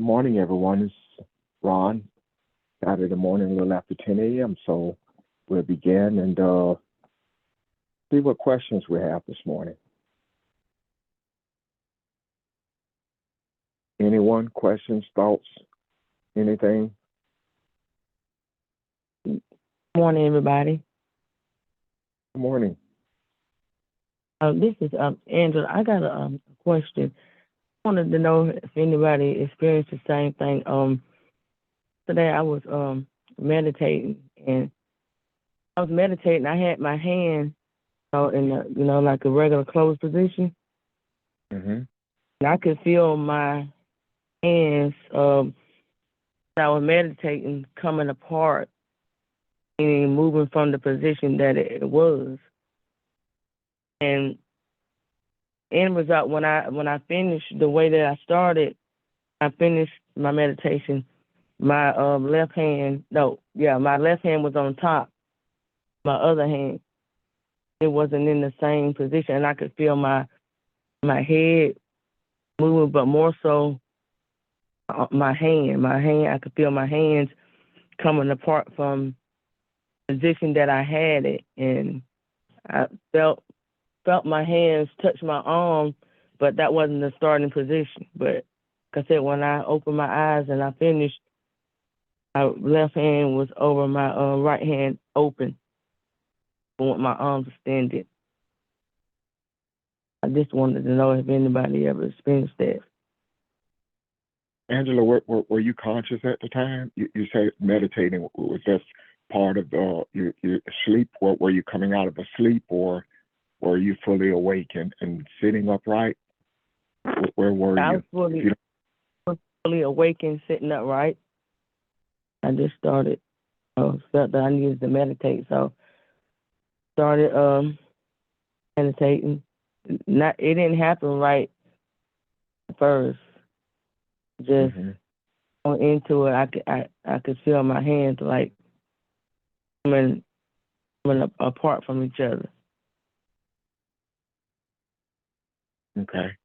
Morning, everyone. It's Ron. Saturday morning, a little after 10 a.m. So we'll begin and see what questions we have this morning. Anyone? Questions, thoughts, anything? Morning, everybody. Good morning. This is Angela. I got a question. I wanted to know if anybody experienced the same thing. Today I was meditating, and I had my hand in the, like a regular closed position, Mm-hmm. and I could feel my hands. I was meditating coming apart and moving from the position that it was. And end result, when I finished the way that I started, I finished my meditation. My left hand, no, yeah, my left hand was on top. My other hand, it wasn't in the same position, and I could feel my head moving, but more so my hand. I could feel my hands coming apart from the position that I had it, and I felt my hands touch my arm, but that wasn't the starting position. But like I said, when I opened my eyes and I finished, my left hand was over my right hand open, with my arms extended. I just wanted to know if anybody ever experienced that. Angela, were you conscious at the time? You said meditating. Was this part of your sleep? Were you coming out of a sleep, or were you fully awake and sitting upright? Where were I you? was fully awake and sitting upright. I just started, felt that I needed to meditate, so started meditating. It didn't happen right at first. Just Mm-hmm. going into it, I could feel my hands like coming apart from each other. Okay.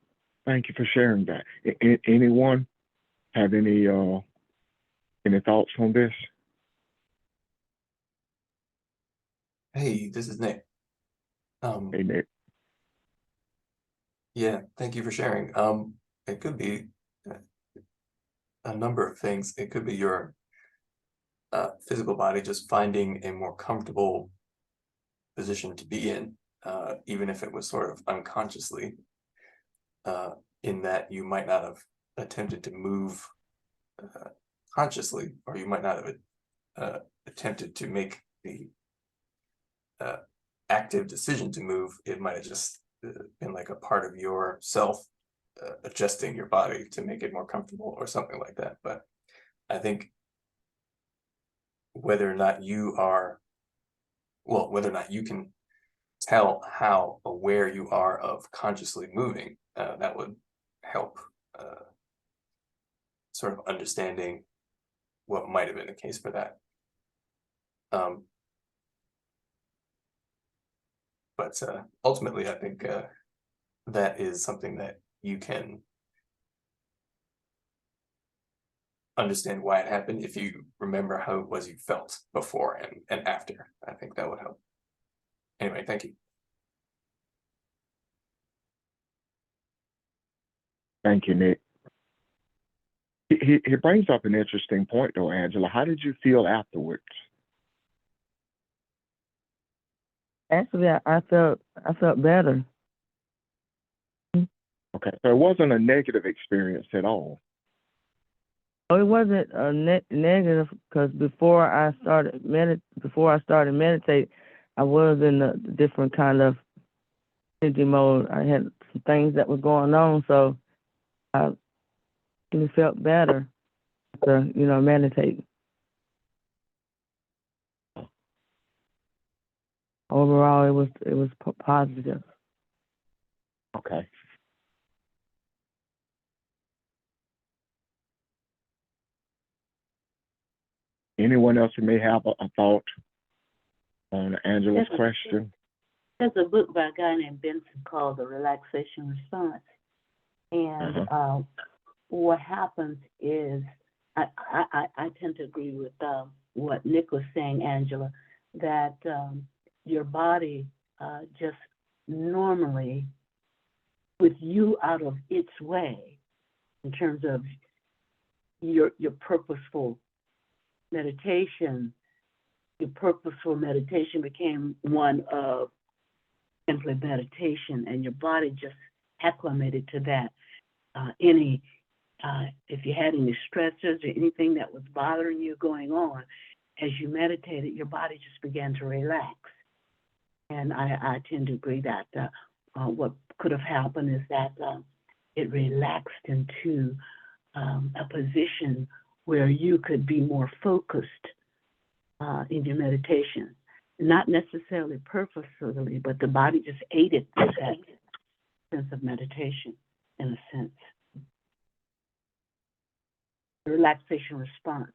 Thank you for sharing that. Anyone have any thoughts on this? Hey, this is Nick. Hey, Nick. Yeah, thank you for sharing. It could be a number of things. It could be your physical body just finding a more comfortable position to be in, even if it was sort of unconsciously, in that you might not have attempted to move consciously, or you might not have attempted to make the active decision to move. It might have just been like a part of yourself adjusting your body to make it more comfortable or something like that. But I think whether or not you can tell how aware you are of consciously moving, that would help sort of understanding what might have been the case for that. But ultimately, I think that is something that you can understand why it happened if you remember how it was you felt before and after. I think that would help. Anyway, thank you. Thank you, Nick. He brings up an interesting point, though, Angela. How did you feel afterwards? Actually, I felt better. Okay, so it wasn't a negative experience at all. Oh, it wasn't a negative, because before I started meditate, I was in a different kind of energy mode. I had some things that was going on, so I really felt better after meditating. Overall, it was positive. Okay. Anyone else who may have a thought on Angela's question? There's a book by a guy named Benson called The Relaxation Response. And what happens is, I tend to agree with what Nick was saying, Angela, that your body just normally, with you out of its way, in terms of your purposeful meditation, your purposeful meditation became one of simply meditation, and your body just acclimated to that. If you had any stressors or anything that was bothering you going on, as you meditated, your body just began to relax. And I tend to agree that what could have happened is that it relaxed into a position where you could be more focused in your meditation. Not necessarily purposefully, but the body just aided with that sense of meditation, in a sense. The relaxation response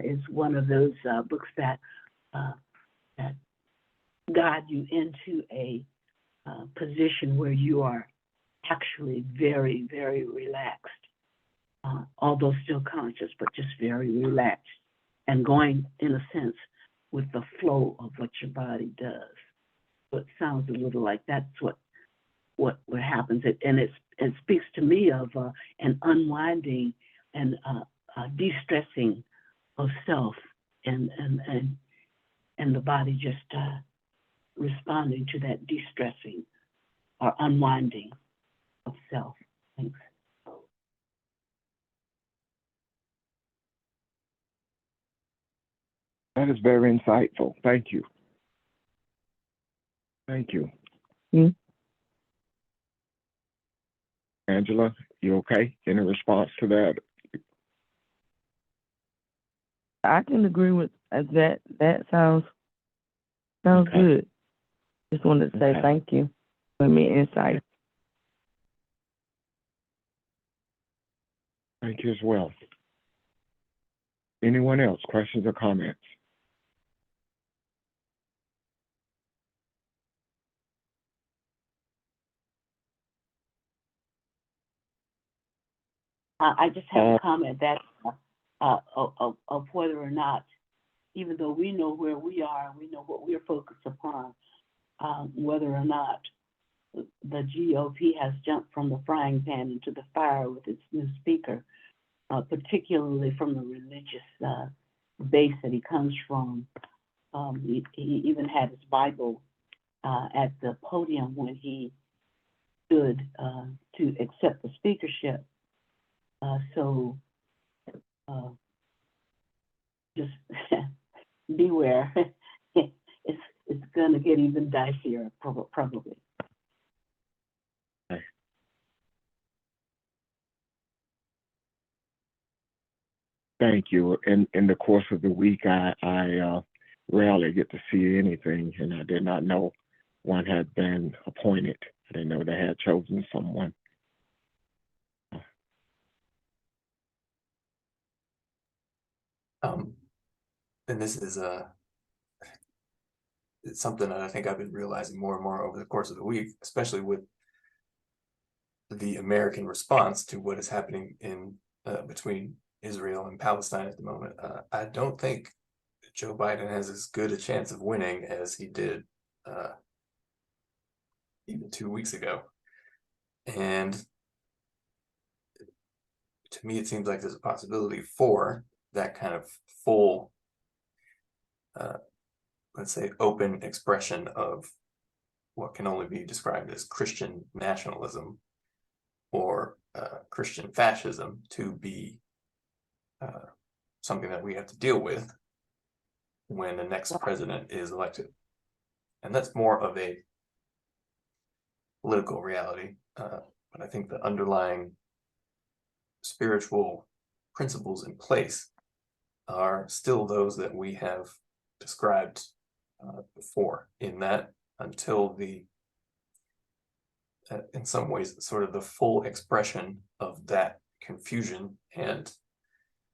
is one of those books that guide you into a position where you are actually very, very relaxed, although still conscious, but just very relaxed and going, in a sense, with the flow of what your body does. So it sounds a little like that's what happens. And it speaks to me of an unwinding and de-stressing of self, and the body just responding to that de-stressing or unwinding of self. Thanks. That is very insightful. Thank you. Thank you. Angela, you okay? Any response to that? I can agree with that. That sounds Okay. good. Just wanted to say Okay. thank you for me insight. Thank you as well. Anyone else? Questions or comments? I just have a comment that of whether or not, even though we know where we are and we know what we're focused upon, whether or not the GOP has jumped from the frying pan into the fire with its new speaker, particularly from the religious base that he comes from. He even had his Bible at the podium when he stood to accept the speakership. So just beware. It's going to get even dicier, probably. Okay. Thank you. In the course of the week, I rarely get to see anything, and I did not know one had been appointed. I didn't know they had chosen someone. And this is it's something that I think I've been realizing more and more over the course of the week, especially with the American response to what is happening in between Israel and Palestine at the moment. I don't think Joe Biden has as good a chance of winning as he did even 2 weeks ago. And to me, it seems like there's a possibility for that kind of full, let's say, open expression of what can only be described as Christian nationalism or Christian fascism to be something that we have to deal with when the next president is elected. And that's more of a political reality. But I think the underlying spiritual principles in place are still those that we have described before, in that until the in some ways sort of the full expression of that confusion and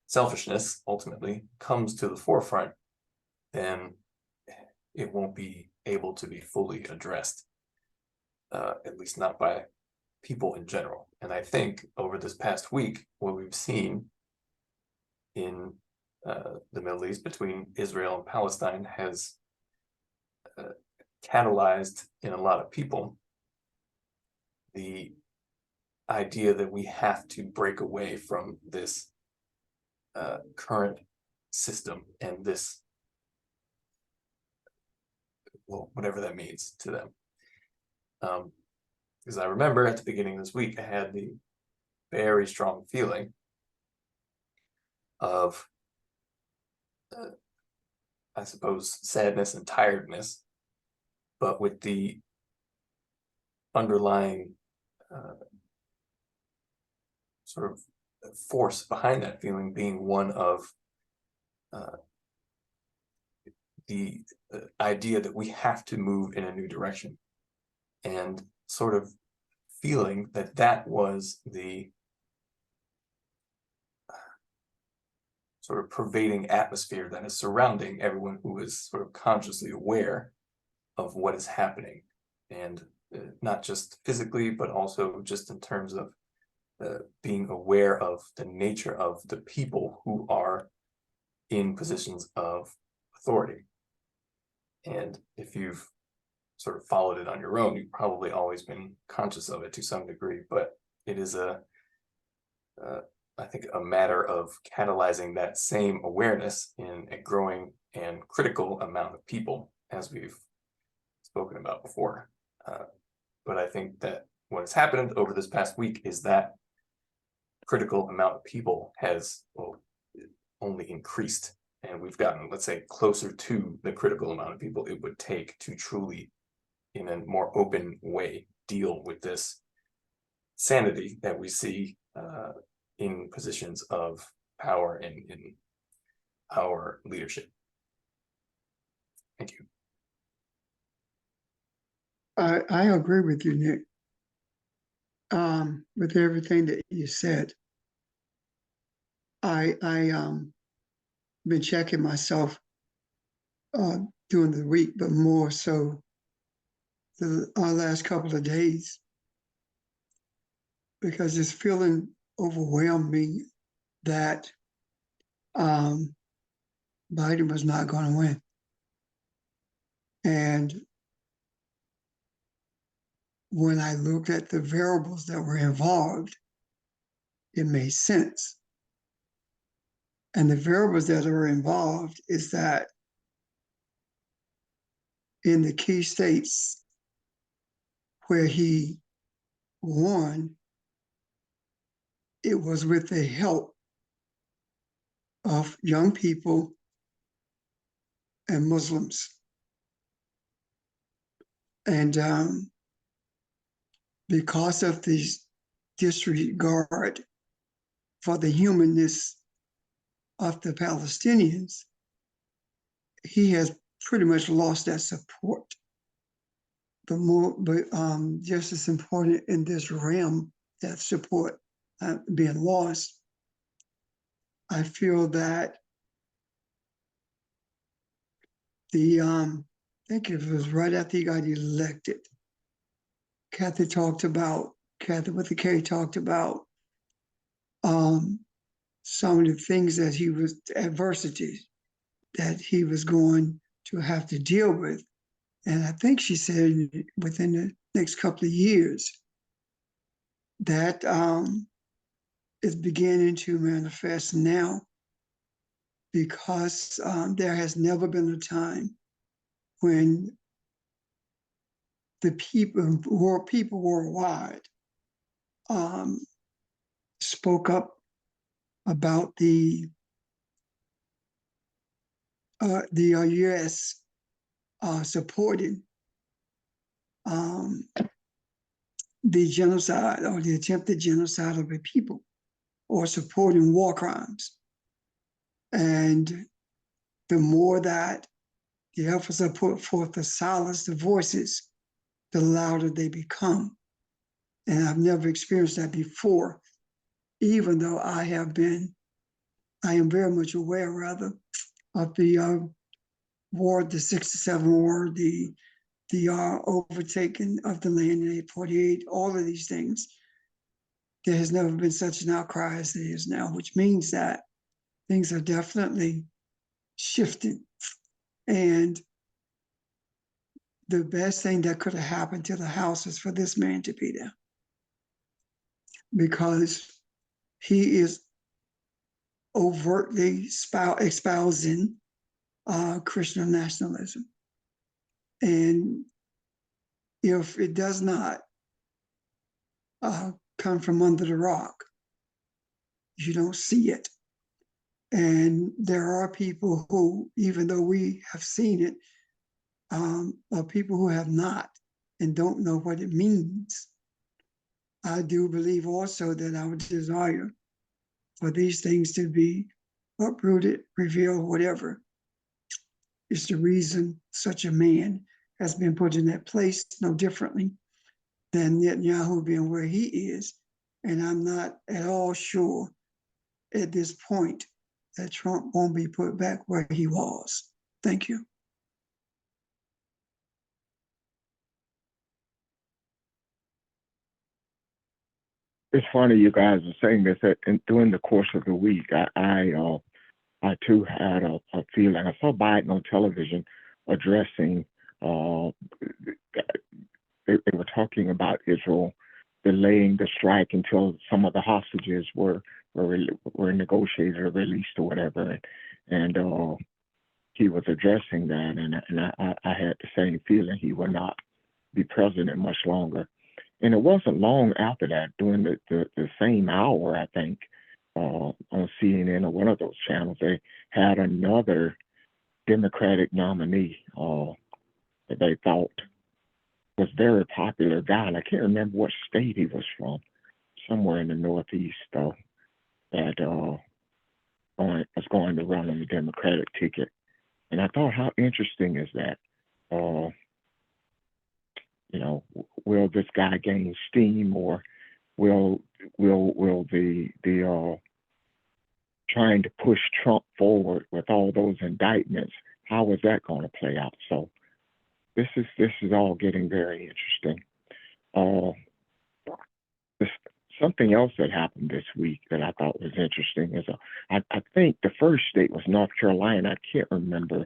selfishness ultimately comes to the forefront, then it won't be able to be fully addressed, at least not by people in general. And I think over this past week, what we've seen in the Middle East between Israel and Palestine has catalyzed in a lot of people the idea that we have to break away from this current system and this, well, whatever that means to them. Because I remember at the beginning of this week, I had the very strong feeling of, I suppose, sadness and tiredness, but with the underlying sort of force behind that feeling being one of the idea that we have to move in a new direction, and sort of feeling that that was the sort of pervading atmosphere that is surrounding everyone who is sort of consciously aware of what is happening, and not just physically, but also just in terms of being aware of the nature of the people who are in positions of authority. And if you've sort of followed it on your own, you've probably always been conscious of it to some degree, but it is I think, a matter of catalyzing that same awareness in a growing and critical amount of people, as we've spoken about before. But I think that what has happened over this past week is that critical amount of people has, well, only increased, and we've gotten, let's say, closer to the critical amount of people it would take to truly, in a more open way, deal with this sanity that we see in positions of power and in our leadership. Thank you. I agree with you, Nick, with everything that you said. I been checking myself during the week, but more so the last couple of days, because this feeling overwhelmed me that Biden was not going to win. And when I looked at the variables that were involved, it made sense. And the variables that are involved is that in the key states where he won, it was with the help of young people and Muslims. And because of the disregard for the humanness of the Palestinians, he has pretty much lost that support. But just as important in this realm, that support being lost, I feel that I think it was right after he got elected, Kathy with the K talked about some of the things that adversities that he was going to have to deal with. And I think she said within the next couple of years that is beginning to manifest now, because there has never been a time when the people worldwide spoke up about the U.S. Supporting the genocide or the attempted genocide of a people, or supporting war crimes. And the more that the efforts are put forth to silence the voices, the louder they become. And I've never experienced that before, even though I am very much aware, rather, of the war, the 67 war, the the overtaking of the land in 848, all of these things. There has never been such an outcry as there is now, which means that things are definitely shifting. And the best thing that could have happened to the House is for this man to be there, because he is overtly espousing Christian nationalism. And if it does not come from under the rock, you don't see it. And there are people who, even though we have seen it, are people who have not and don't know what it means. I do believe also that our desire for these things to be uprooted, revealed, whatever, is the reason such a man has been put in that place, no differently than Netanyahu being where he is. And I'm not at all sure at this point that Trump won't be put back where he was. Thank you. It's funny you guys are saying this. During the course of the week, I too had a feeling. I saw Biden on television addressing. They were talking about Israel delaying the strike until some of the hostages were negotiated or released or whatever, and he was addressing that, and I had the same feeling he would not be president much longer. And it wasn't long after that, during the same hour, I think, on CNN or one of those channels, they had another Democratic nominee that they thought was very popular guy, and I can't remember what state he was from, somewhere in the Northeast, though, that was going to run on the Democratic ticket. And I thought, how interesting is that? Will this guy gain steam, or will the trying to push Trump forward with all those indictments? How is that going to play out? So this is all getting very interesting. Something else that happened this week that I thought was interesting is I think the first state was North Carolina. I can't remember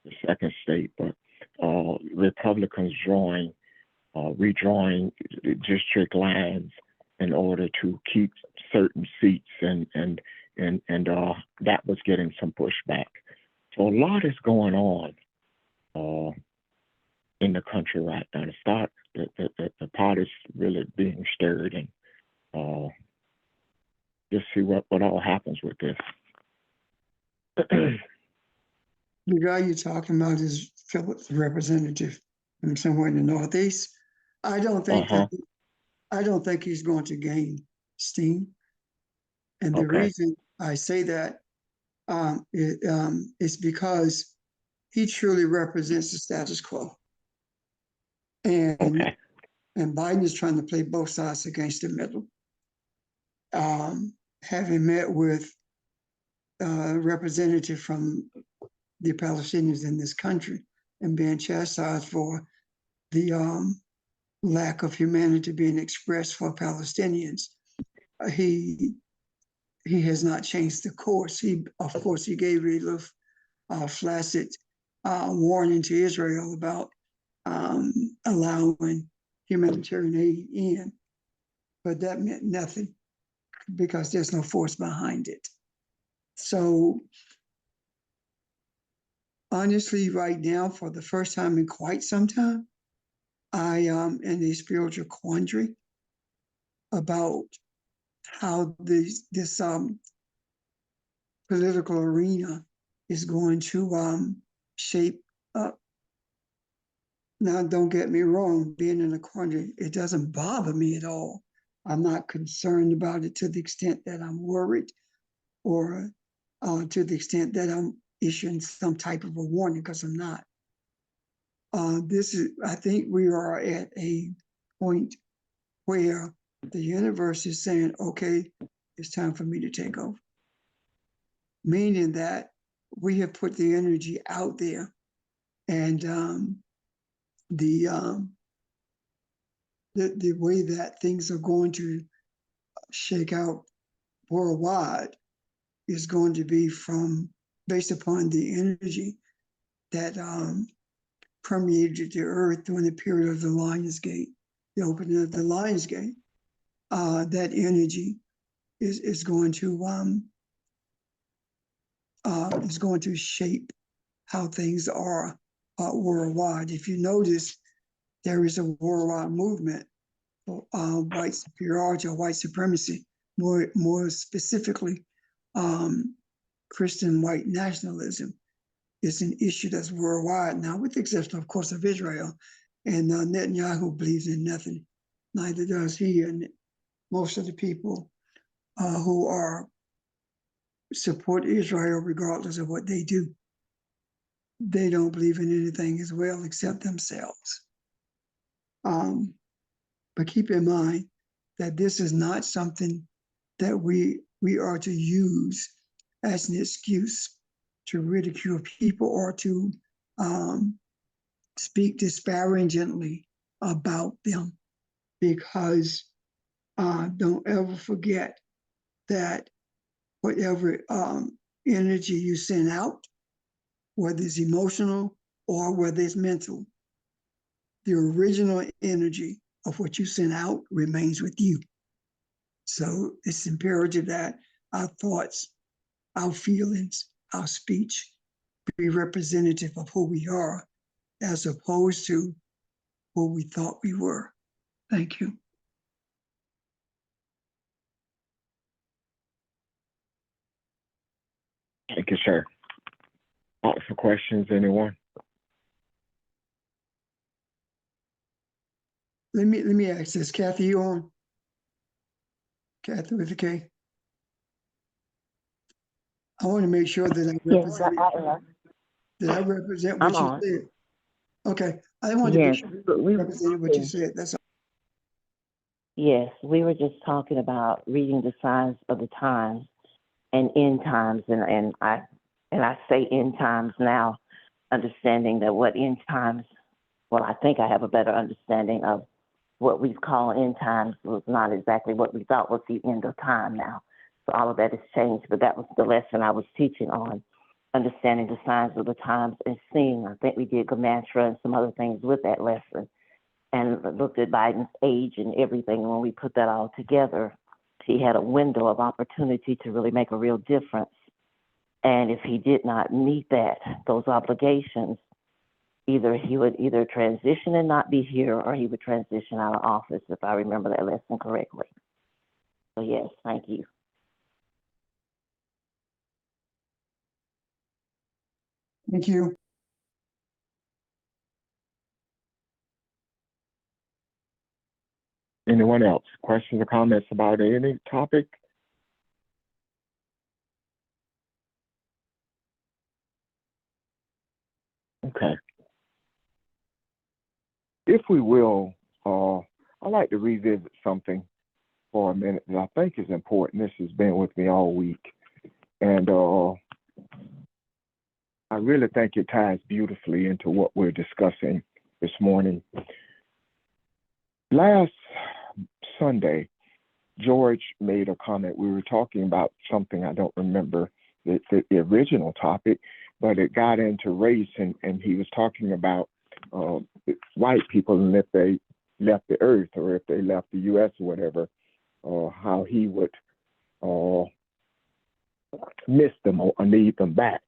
the second state, but Republicans redrawing district lines in order to keep certain seats, and that was getting some pushback. So a lot is going on in the country right now. The pot is really being stirred, and just see what all happens with this. The guy you're talking about is Phillips, the representative from somewhere in the Northeast. I don't think he's going to gain steam. And the reason I say that is because he truly represents the status quo. And Biden is trying to play both sides against the middle. Having met with a representative from the Palestinians in this country and being chastised for the lack of humanity being expressed for Palestinians, he has not changed the course. Of course, he gave a little flaccid warning to Israel about allowing humanitarian aid in, but that meant nothing because there's no force behind it. So honestly, right now, for the first time in quite some time, I am in a spiritual quandary about how this political arena is going to shape up. Now, don't get me wrong, being in a quandary, it doesn't bother me at all. I'm not concerned about it to the extent that I'm worried, or to the extent that I'm issuing some type of a warning, because I'm not. I think we are at a point where the universe is saying, okay, it's time for me to take over. Meaning that we have put the energy out there, and the the way that things are going to shake out worldwide is going to be based upon the energy that permeated the earth during the period of the Lions Gate, the opening of the Lions Gate. That energy is going to shape how things are worldwide. If you notice, there is a worldwide movement for white superiority or white supremacy, more specifically, Christian white nationalism is an issue that's worldwide now, with the exception, of course, of Israel. And Netanyahu believes in nothing, neither does he. And most of the people who support Israel, regardless of what they do, they don't believe in anything as well except themselves. But keep in mind that this is not something that we are to use as an excuse to ridicule people or to speak disparagingly about them, because don't ever forget that whatever energy you send out, whether it's emotional or whether it's mental, the original energy of what you send out remains with you. So it's imperative that our thoughts, our feelings, our speech be representative of who we are, as opposed to who we thought we were. Thank you. Thank you, sir. Thoughts or questions, anyone? Let me ask this. Kathy, you on? Kathy with a K. I want to make sure that I represent, that I represent what I'm you on. said. Okay, I want to be Yes, sure we I represented what you said. That's all. yes, we were just talking about reading the signs of the times and end times, and I say end times now, understanding that what end times. Well, I think I have a better understanding of what we call end times was not exactly what we thought was the end of time now. So all of that has changed, but that was the lesson I was teaching on, understanding the signs of the times and seeing. I think we did Gamantra and some other things with that lesson, and looked at Biden's age and everything. And when we put that all together, he had a window of opportunity to really make a real difference. And if he did not meet those obligations, either he would transition and not be here, or he would transition out of office, if I remember that lesson correctly. So yes, thank you. Thank you. Anyone else? Questions or comments about any topic? Okay. If we will, I'd like to revisit something for a minute that I think is important. This has been with me all week. And I really think it ties beautifully into what we're discussing this morning. Last Sunday, George made a comment. We were talking about something, I don't remember the original topic, but it got into race, and he was talking about white people, and if they left the earth or if they left the U.S. or whatever, how he would miss them or need them back.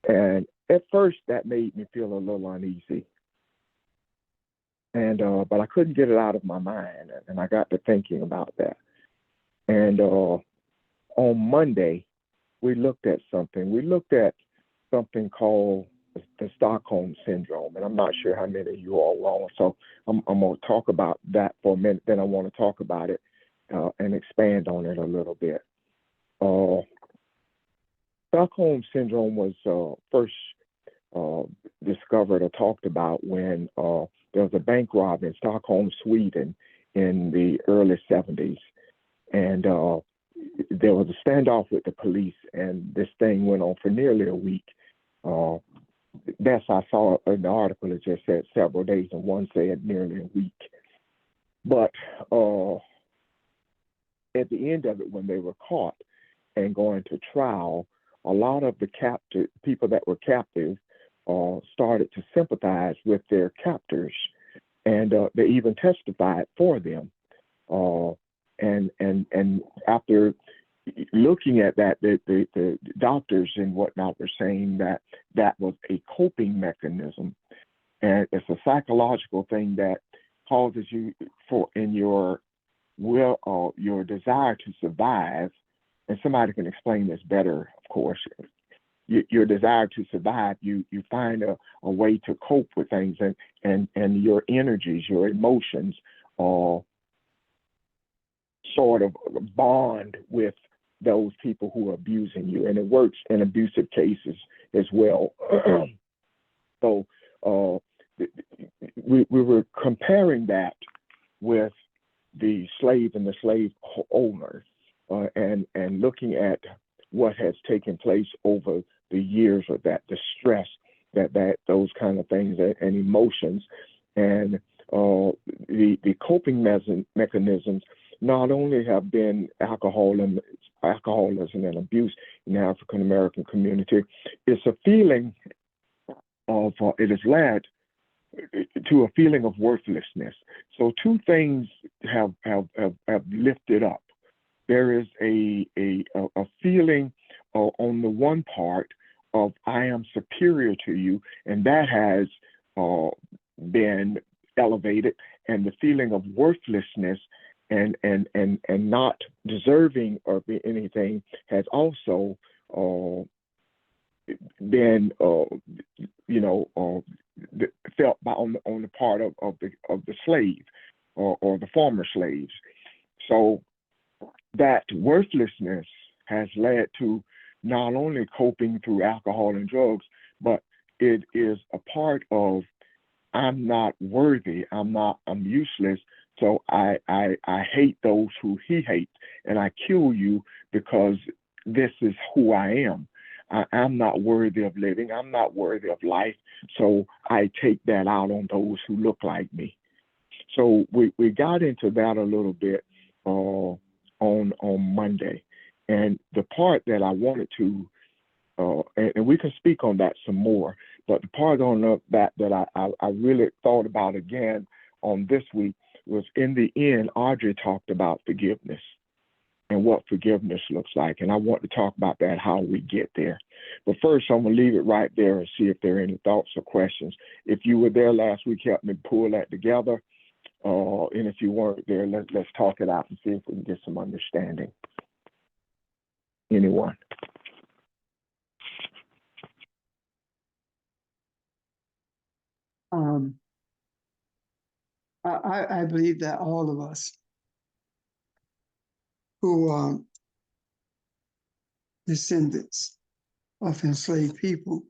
And at first that made me feel a little uneasy. And but I couldn't get it out of my mind, and I got to thinking about that. And on Monday, we looked at something. We looked at something called the Stockholm Syndrome, and I'm not sure how many of you all were on. So I'm going to talk about that for a minute. Then I want to talk about it and expand on it a little bit. Stockholm Syndrome was first discovered or talked about when there was a bank robbery in Stockholm, Sweden in the early 70s. And there was a standoff with the police, and this thing went on for nearly a week. that's I saw in the article. It just said several days, and one said nearly a week. But at the end of it, when they were caught and going to trial, a lot of the captive people that were captive started to sympathize with their captors, and they even testified for them. And after looking at that, the doctors and whatnot were saying that that was a coping mechanism, and it's a psychological thing that causes you for in your will, your desire to survive. And somebody can explain this better, of course. Your desire to survive, you find a way to cope with things, and your energies, your emotions, sort of bond with those people who are abusing you, and it works in abusive cases as well. So we were comparing that with the slave and the slave owner, and looking at what has taken place over the years of that, the stress that those kind of things and emotions, and the coping mechanisms not only have been alcoholism and abuse in the African American community. It's a feeling of it has led to a feeling of worthlessness. So two things have lifted up. There is a feeling on the one part of I am superior to you, and that has been elevated, and the feeling of worthlessness and not deserving of anything has also been felt by on the part of the slave or the former slaves. So that worthlessness has led to not only coping through alcohol and drugs, but it is a part of I'm not worthy, I'm useless, so I hate those who he hates, and I kill you because this is who I am. I'm not worthy of living, I'm not worthy of life, so I take that out on those who look like me. So we got into that a little bit on Monday. And the part that I wanted to, and we can speak on that some more, but the part on that I really thought about again on this week was, in the end, Audrey talked about forgiveness and what forgiveness looks like. And I want to talk about that, how we get there. But first, I'm going to leave it right there and see if there are any thoughts or questions. If you were there last week, help me pull that together. And if you weren't there, let's talk it out and see if we can get some understanding. Anyone? I believe that all of us who are descendants of enslaved people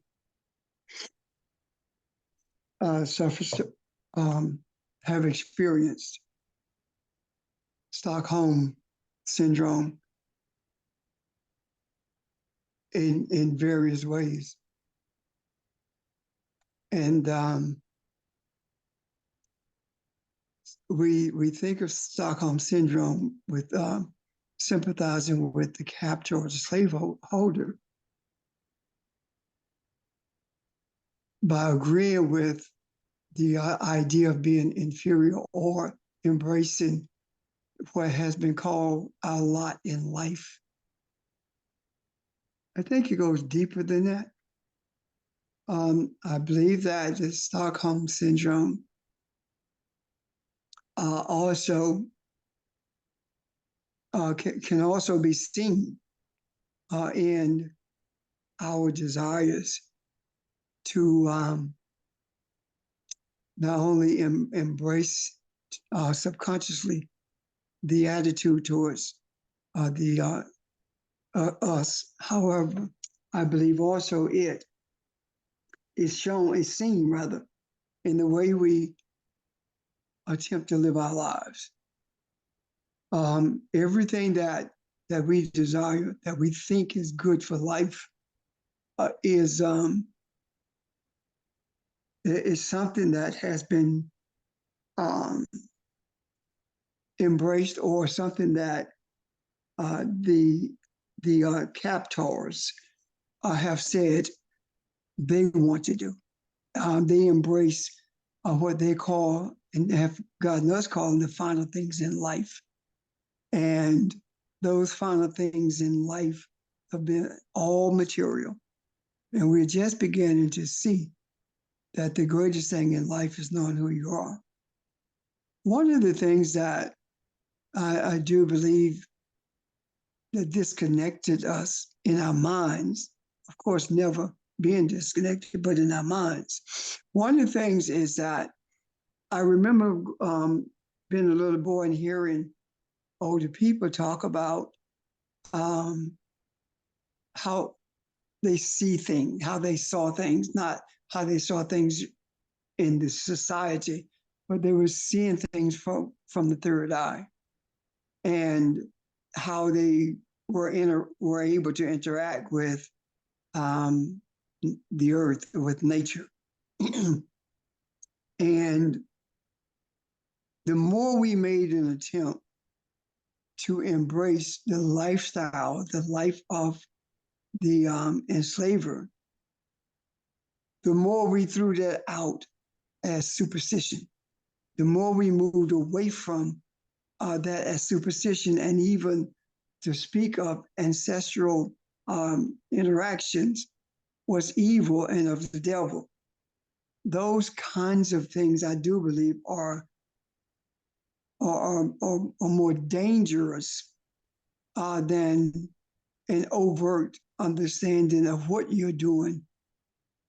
have experienced Stockholm syndrome in various ways. And we think of Stockholm syndrome with sympathizing with the captor or the slaveholder by agreeing with the idea of being inferior or embracing what has been called our lot in life. I think it goes deeper than that. I believe that the Stockholm syndrome also can also be seen in our desires to not only embrace subconsciously the attitude towards us. However, I believe also it is seen rather, in the way we attempt to live our lives. Everything that we desire, that we think is good for life, is It's something that has been embraced, or something that the captors have said they want to do. They embrace what they call, and have gotten us calling, the final things in life. And those final things in life have been all material. And we're just beginning to see that the greatest thing in life is knowing who you are. One of the things that I do believe that disconnected us in our minds, of course, never being disconnected, but in our minds. One of the things is that I remember being a little boy and hearing older people talk about how they see things, how they saw things, not how they saw things in the society, but they were seeing things from the third eye, and how they were able to interact with the earth, with nature. And the more we made an attempt to embrace the lifestyle, the life of the enslaver, the more we threw that out as superstition, the more we moved away from that as superstition, and even to speak of ancestral interactions was evil and of the devil. Those kinds of things, I do believe, are more dangerous than an overt understanding of what you're doing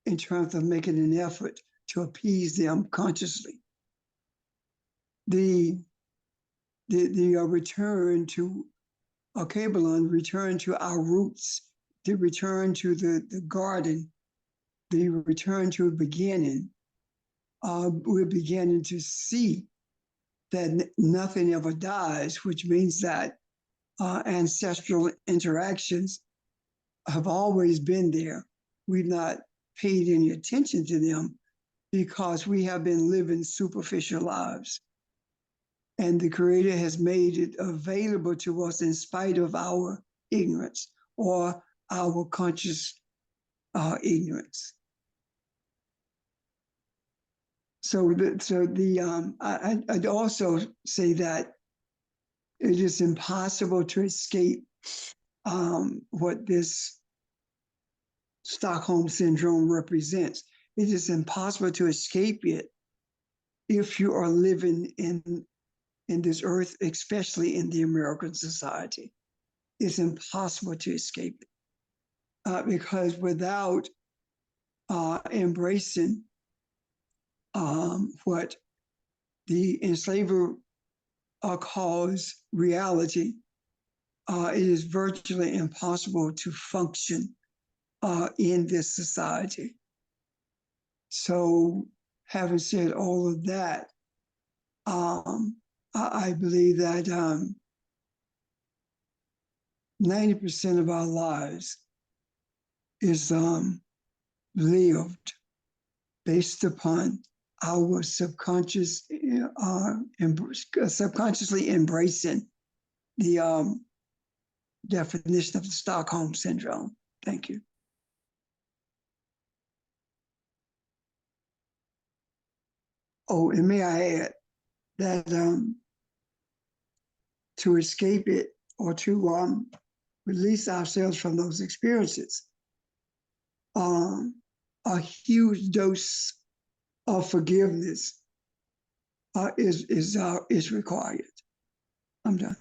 in terms of making an effort to appease them consciously. The return to Kabbalah, return to our roots, the return to the garden, the return to a beginning, we're beginning to see that nothing ever dies, which means that ancestral interactions have always been there. We've not paid any attention to them because we have been living superficial lives. And the Creator has made it available to us in spite of our ignorance, or our conscious ignorance. I'd also say that it is impossible to escape what this Stockholm Syndrome represents. It is impossible to escape it if you are living in this earth, especially in the American society. It's impossible to escape it because without embracing what the enslaver calls reality, it is virtually impossible to function in this society. So, having said all of that, I believe that 90% of our lives is lived based upon our subconsciously embracing the definition of the Stockholm Syndrome. Thank you. Oh, and may I add that to escape it, or to release ourselves from those experiences, a huge dose of forgiveness is required. I'm done.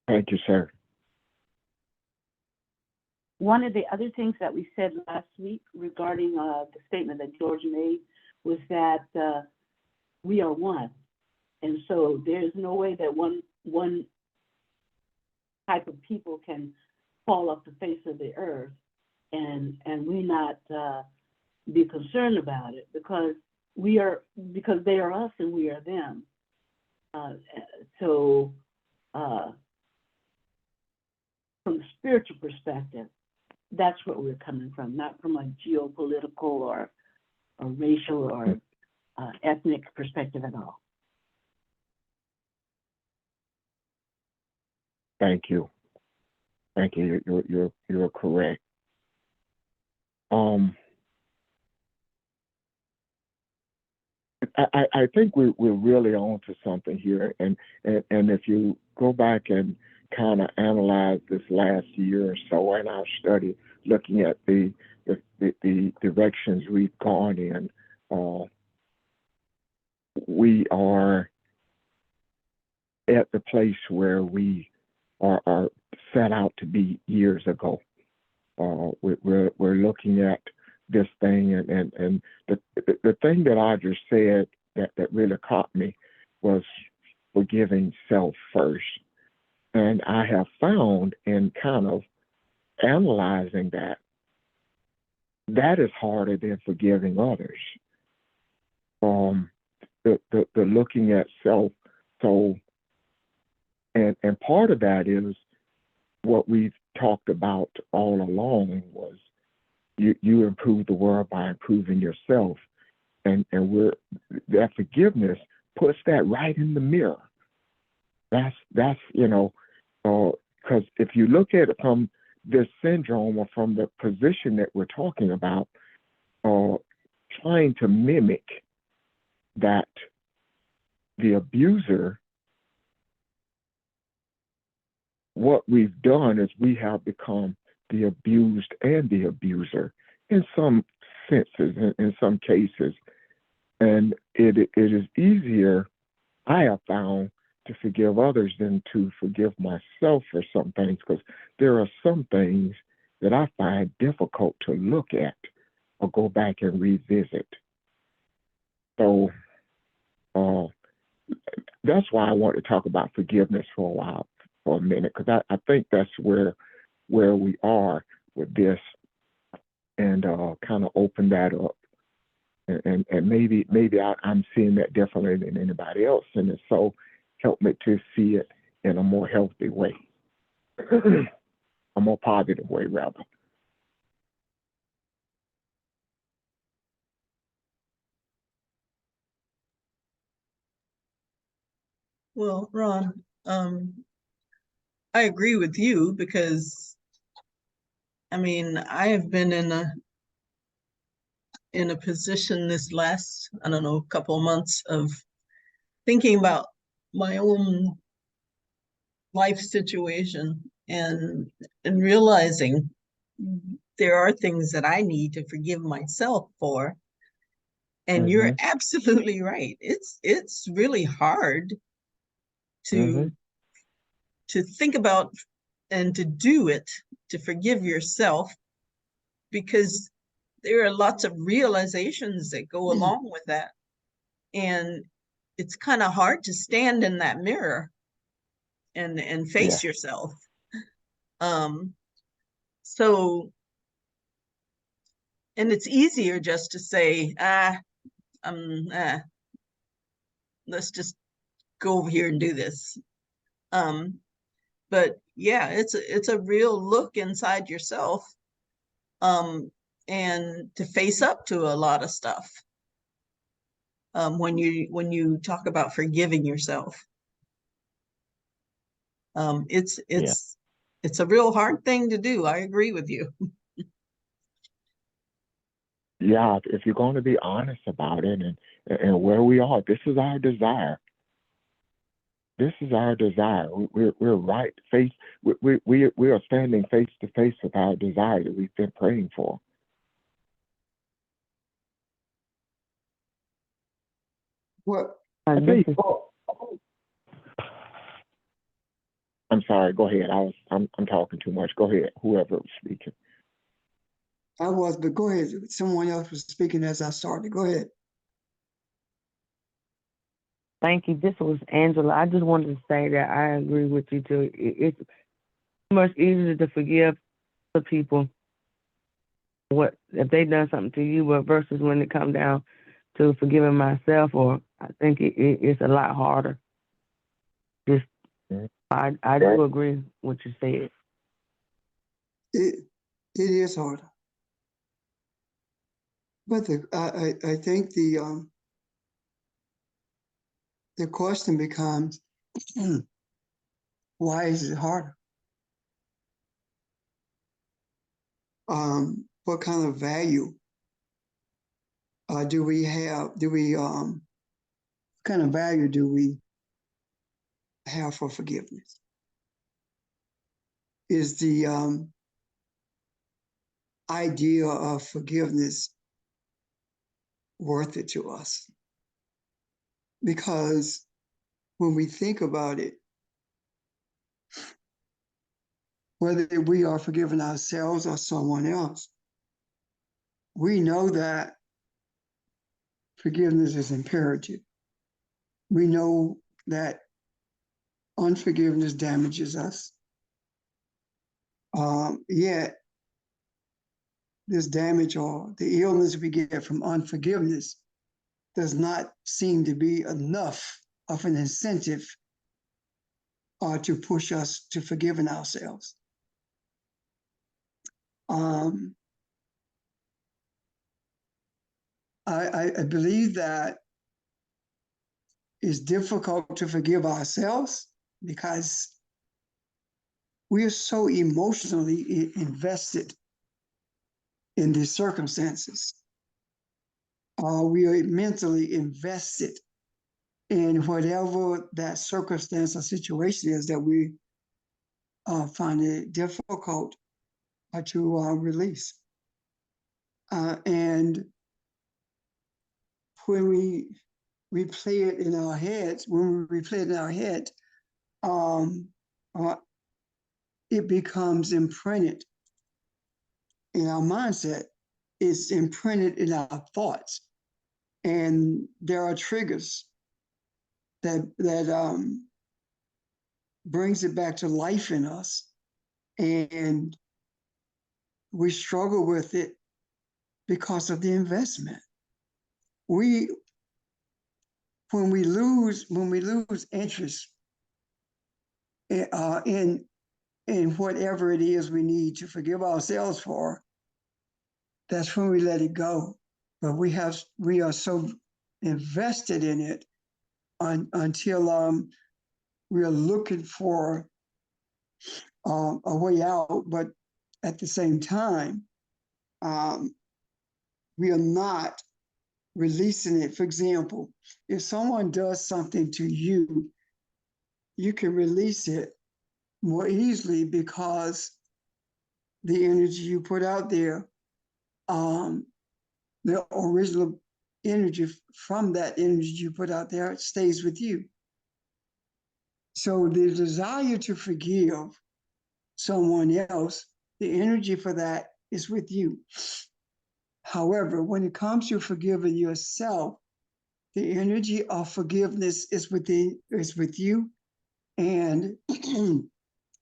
Thank you, sir. One of the other things that we said last week regarding the statement that George made was that we are one. And so there's no way that one type of people can fall off the face of the earth and we not be concerned about it, because they are us and we are them. from the spiritual perspective, that's where we're coming from, not from a geopolitical or racial or ethnic perspective at all. Thank you. Thank you. You're correct. I think we're really on to something here, and if you go back and kind of analyze this last year or so in our study, looking at the directions we've gone in, we are at the place where we are set out to be years ago. We're looking at this thing, and the thing that I just said that really caught me was forgiving self first. And I have found in kind of analyzing that is harder than forgiving others. The looking at self. So, and part of that is what we've talked about all along was you improve the world by improving yourself. And that forgiveness puts that right in the mirror. That's because if you look at it from this syndrome or from the position that we're talking about, trying to mimic that the abuser, what we've done is we have become the abused and the abuser in some senses, in some cases. And it is easier, I have found, to forgive others than to forgive myself for some things, because there are some things that I find difficult to look at or go back and revisit. So that's why I want to talk about forgiveness for a minute, because I think that's where we are with this, and kind of open that up. And maybe I'm seeing that differently than anybody else, and it's so help me to see it in a more healthy way, a more positive way, rather. Well, Ron, I agree with you, because I mean, I have been in a position this last, I don't know, couple of months of thinking about my own life situation and realizing there are things that I need to forgive myself for. And you're absolutely right. It's really hard to think about and to do it, to forgive yourself, because there are lots of realizations that go along with that. And it's kind of hard to stand in that mirror and face yourself. So, and it's easier just to say, let's just go over here and do this. But yeah, it's a real look inside yourself, and to face up to a lot of stuff. When you talk about forgiving yourself, it's a real hard thing to do. I agree with you. Yeah, if you're going to be honest about it and where we are, this is our desire. This is our desire. We're right face. We are standing face to face with our desire that we've been praying for. What? I think. I'm sorry. Go ahead. I'm talking too much. Go ahead. Whoever was speaking. I was, but go ahead. Someone else was speaking as I started. Go ahead. Thank you. This was Angela. I just wanted to say that I agree with you too. It's much easier to forgive the people what if they done something to you, but versus when it comes down to forgiving myself, or I think it's a lot harder. Just I do agree with what you said. It is harder. But I think the question becomes, why is it harder? What kind of value do we have? What kind of value do we have for forgiveness? Is the idea of forgiveness worth it to us? Because when we think about it, whether we are forgiving ourselves or someone else, we know that forgiveness is imperative. We know that unforgiveness damages us. Yet, this damage or the illness we get from unforgiveness does not seem to be enough of an incentive to push us to forgiving ourselves. I believe that it's difficult to forgive ourselves because we are so emotionally invested in these circumstances. We are mentally invested in whatever that circumstance or situation is that we find it difficult to release. And when we replay it in our heads, it becomes imprinted in our mindset. It's imprinted in our thoughts. And there are triggers that brings it back to life in us. And we struggle with it because of the investment. When we lose interest in whatever it is we need to forgive ourselves for, that's when we let it go. But we are so invested in it until we are looking for a way out. But at the same time, we are not releasing it. For example, if someone does something to you, you can release it more easily because the energy you put out there, the original energy from that energy you put out there stays with you. So the desire to forgive someone else, the energy for that is with you. However, when it comes to forgiving yourself, the energy of forgiveness is with you, and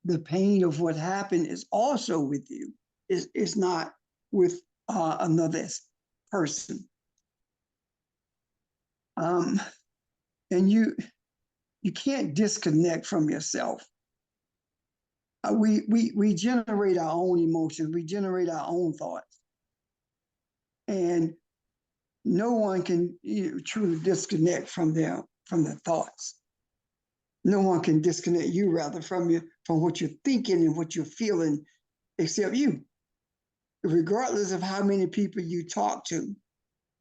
the pain of what happened is also with you. It's not with another person. And you can't disconnect from yourself. We generate our own emotions. We generate our own thoughts. And no one can truly disconnect from their thoughts. No one can disconnect you, rather, from what you're thinking and what you're feeling, except you, regardless of how many people you talk to.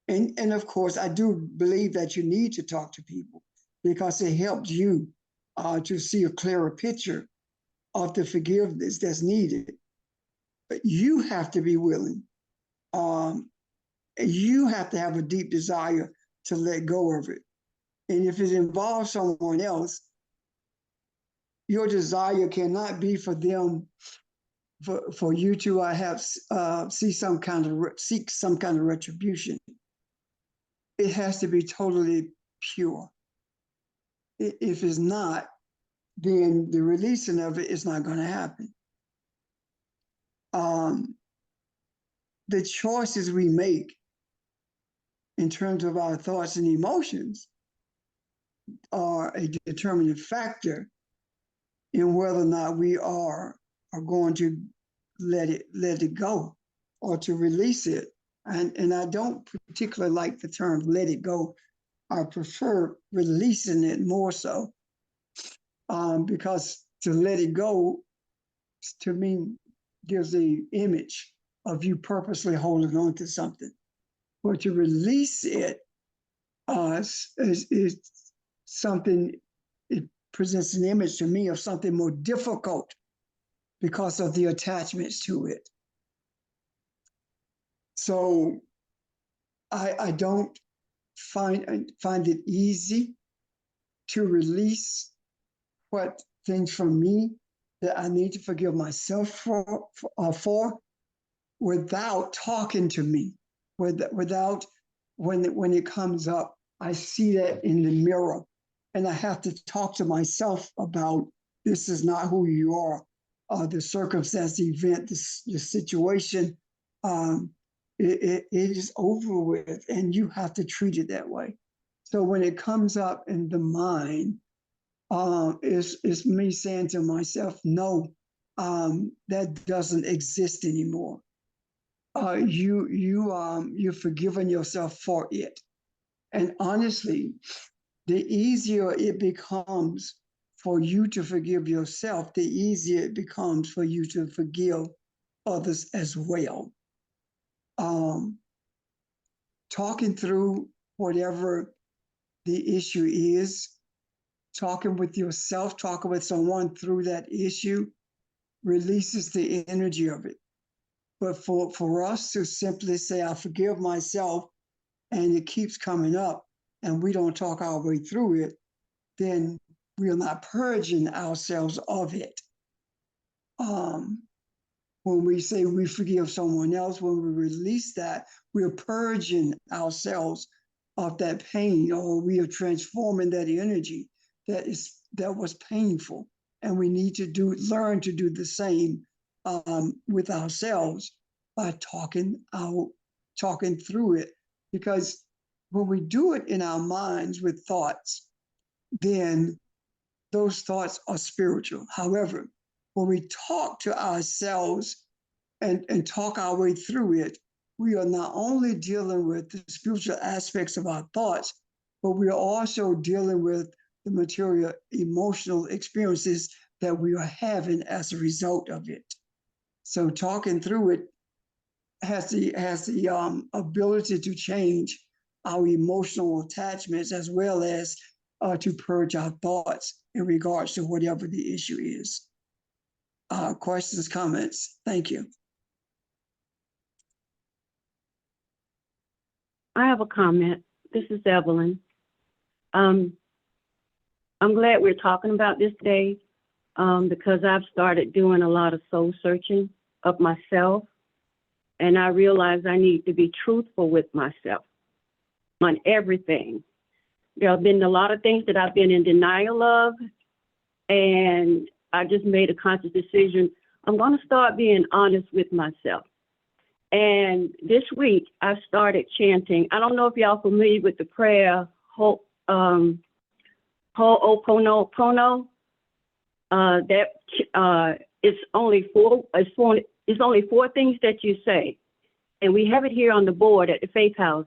And of course, I do believe that you need to talk to people because it helps you to see a clearer picture of the forgiveness that's needed. But you have to be willing. You have to have a deep desire to let go of it. And if it involves someone else, your desire cannot be for them, for you to seek some kind of retribution. It has to be totally pure. If it's not, then the releasing of it is not going to happen. The choices we make in terms of our thoughts and emotions are a determining factor in whether or not we are going to let it go or to release it. And I don't particularly like the term let it go. I prefer releasing it more so, because to let it go to me gives the image of you purposely holding on to something. But to release it is something, it presents an image to me of something more difficult because of the attachments to it. So I don't find it easy to release what things from me that I need to forgive myself for without talking to me, without when it comes up, I see that in the mirror and I have to talk to myself about this is not who you are. The circumstance, the event, the situation, it is over with and you have to treat it that way. So when it comes up in the mind, it's me saying to myself, no, that doesn't exist anymore. You've forgiven yourself for it. And honestly, the easier it becomes for you to forgive yourself, the easier it becomes for you to forgive others as well. Talking through whatever the issue is, talking with yourself, talking with someone through that issue releases the energy of it. But for us to simply say, I forgive myself, and it keeps coming up, and we don't talk our way through it, then we are not purging ourselves of it. When we say we forgive someone else, when we release that, we're purging ourselves of that pain, or we are transforming that energy that was painful. And we need to learn to do the same with ourselves by talking through it. Because when we do it in our minds with thoughts, then those thoughts are spiritual. However, when we talk to ourselves and talk our way through it, we are not only dealing with the spiritual aspects of our thoughts, but we are also dealing with the material emotional experiences that we are having as a result of it. So talking through it has the ability to change our emotional attachments as well as to purge our thoughts in regards to whatever the issue is. Questions, comments? Thank you. I have a comment. This is Evelyn. I'm glad we're talking about this today because I've started doing a lot of soul searching of myself, and I realize I need to be truthful with myself on everything. There have been a lot of things that I've been in denial of, and I just made a conscious decision. I'm going to start being honest with myself. And this week, I started chanting. I don't know if y'all familiar with the prayer, Ho'oponopono. It's only four things that you say. And we have it here on the board at the Faith House.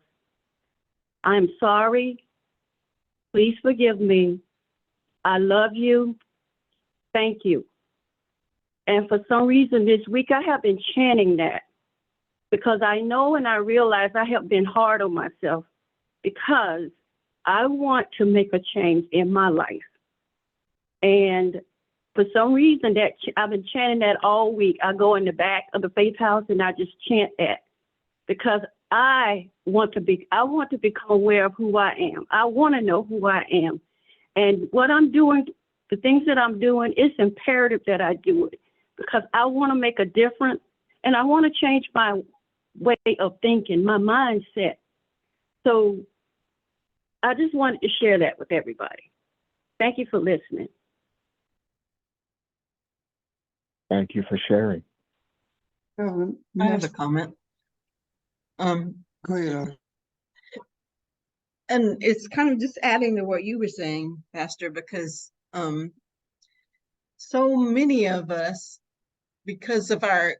I'm sorry. Please forgive me. I love you. Thank you. And for some reason this week, I have been chanting that because I know and I realize I have been hard on myself because I want to make a change in my life. And for some reason that I've been chanting that all week. I go in the back of the Faith House and I just chant that because I want to become aware of who I am. I want to know who I am. And what I'm doing, the things that I'm doing, it's imperative that I do it because I want to make a difference and I want to change my way of thinking, my mindset. So I just wanted to share that with everybody. Thank you for listening. Thank you for sharing. I have a comment. Go ahead. And it's kind of just adding to what you were saying, Pastor, because so many of us, because of our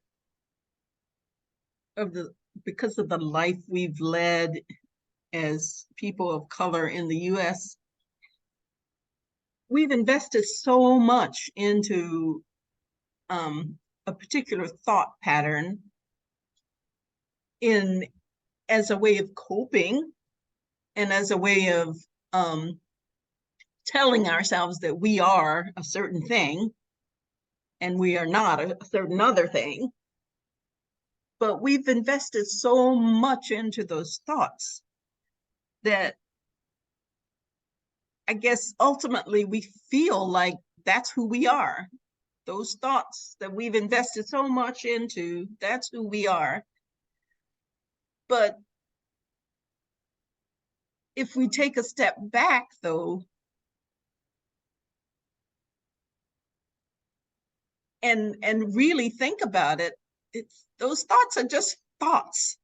because of the life we've led as people of color in the US, we've invested so much into a particular thought pattern as a way of coping and as a way of telling ourselves that we are a certain thing and we are not a certain other thing. But we've invested so much into those thoughts that I guess ultimately we feel like that's who we are. Those thoughts that we've invested so much into, that's who we are. But if we take a step back, though, and really think about it, those thoughts are just thoughts.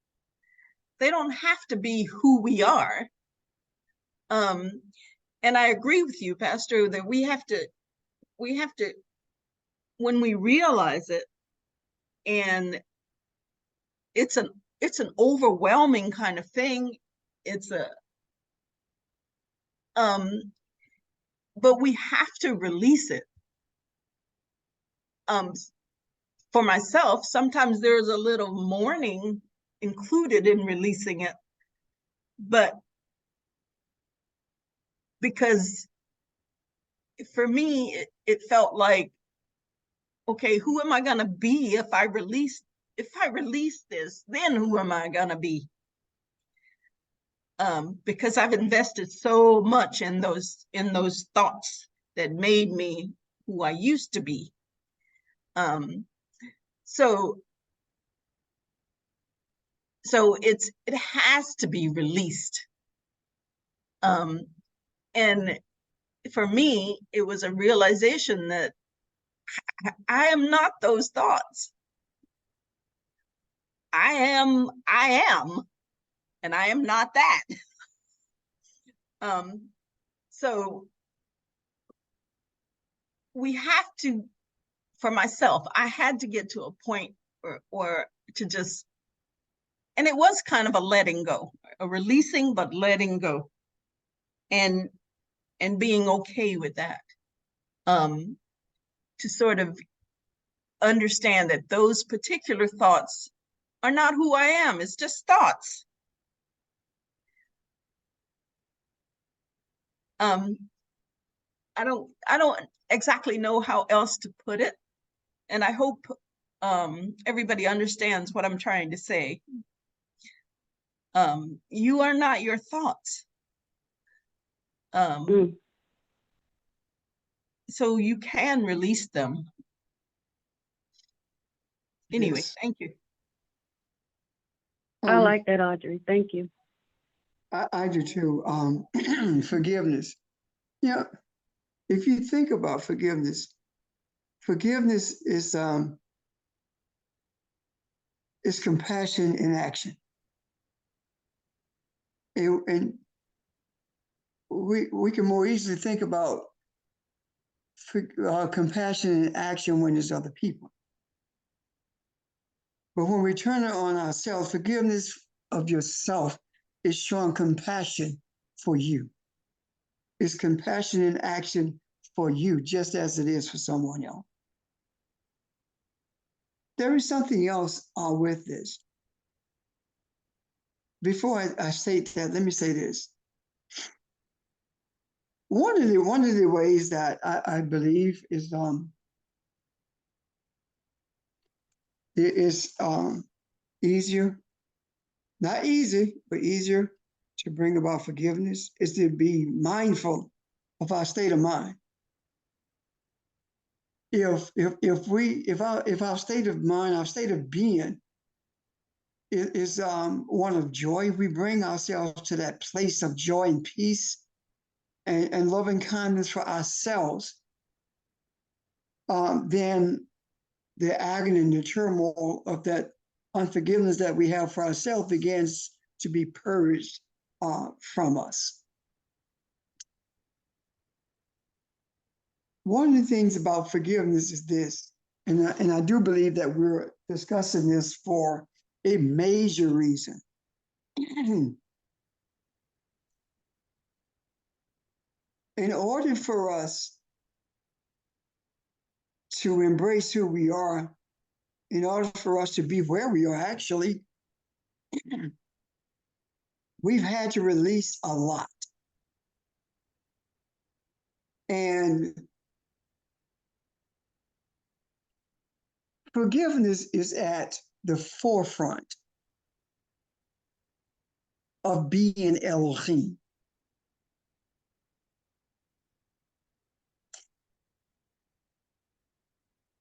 They don't have to be who we are. And I agree with you, Pastor, that we have to, when we realize it, and it's an overwhelming kind of thing. But we have to release it. For myself, sometimes there's a little mourning included in releasing it, but because for me, it felt like, okay, who am I gonna be if I release this? Then who am I gonna be? Because I've invested so much in those thoughts that made me who I used to be. So it has to be released. And for me, it was a realization that I am not those thoughts. I am, and I am not that. So we have to, for myself, I had to get to a point or to just, and it was kind of a letting go, a releasing, but letting go, and being okay with that. To sort of understand that those particular thoughts are not who I am. It's just thoughts. I don't exactly know how else to put it, and I hope everybody understands what I'm trying to say. You are not your thoughts. So you can release them. Anyway, Yes. thank you. I like that, Audrey. Thank you. I do too. Forgiveness. Yeah. If you think about forgiveness is compassion in action. And we can more easily think about compassion in action when there's other people. But when we turn it on ourselves, forgiveness of yourself is showing compassion for you. It's compassion in action for you, just as it is for someone else. There is something else with this. Before I state that, let me say this. One of the ways that I believe is easier, not easy, but easier to bring about forgiveness is to be mindful of our state of mind. If our state of mind, our state of being is one of joy, we bring ourselves to that place of joy and peace and loving kindness for ourselves, then the agony and the turmoil of that unforgiveness that we have for ourselves begins to be purged from us. One of the things about forgiveness is this, and I do believe that we're discussing this for a major reason. In order for us to embrace who we are, in order for us to be where we are, actually, we've had to release a lot. And forgiveness is at the forefront of being Elohim.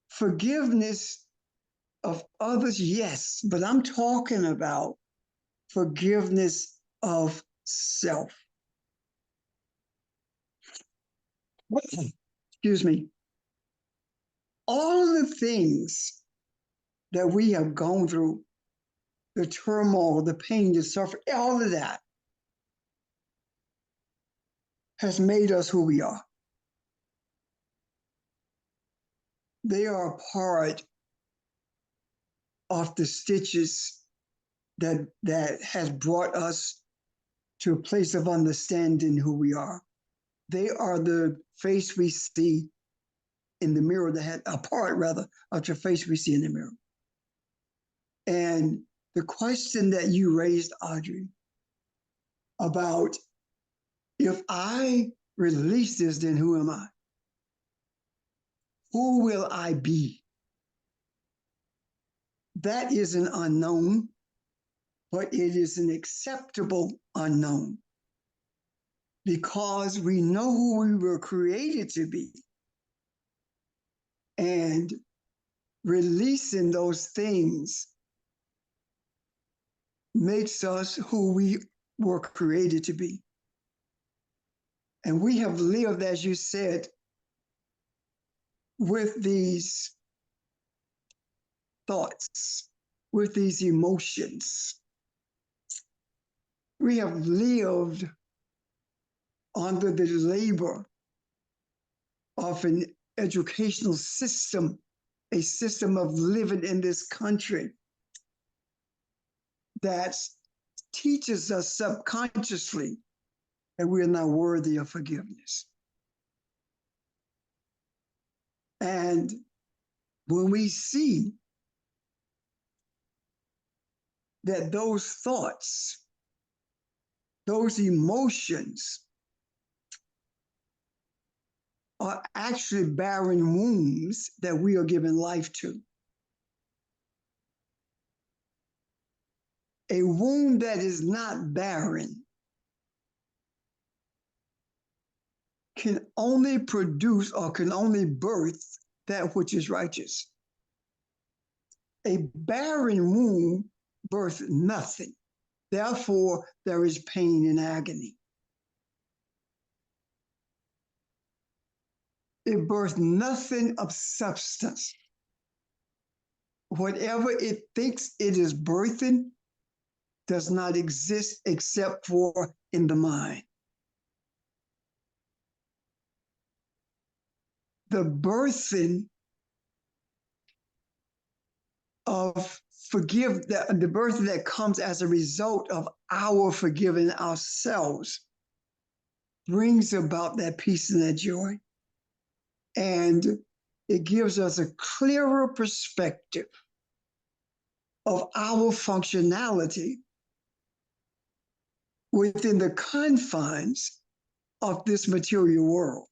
Forgiveness of others, yes, but I'm talking about forgiveness of self. Excuse me. All of the things that we have gone through, the turmoil, the pain, the suffering, all of that has made us who we are. They are a part of the stitches that has brought us to a place of understanding who we are. They are the face we see in the mirror, that had a part rather of the face we see in the mirror. And the question that you raised, Audrey, about if I release this, then who am I? Who will I be? That is an unknown, but it is an acceptable unknown because we know who we were created to be. And releasing those things makes us who we were created to be. And we have lived, as you said, with these thoughts, with these emotions. We have lived under the labor of an educational system, a system of living in this country that teaches us subconsciously that we are not worthy of forgiveness. And when we see that those thoughts, those emotions are actually barren wombs that we are giving life to. A womb that is not barren can only produce or can only birth that which is righteous. A barren womb births nothing. Therefore, there is pain and agony. It births nothing of substance. Whatever it thinks it is birthing does not exist except for in the mind. The birthing of the birth that comes as a result of our forgiving ourselves brings about that peace and that joy. And it gives us a clearer perspective of our functionality within the confines of this material world.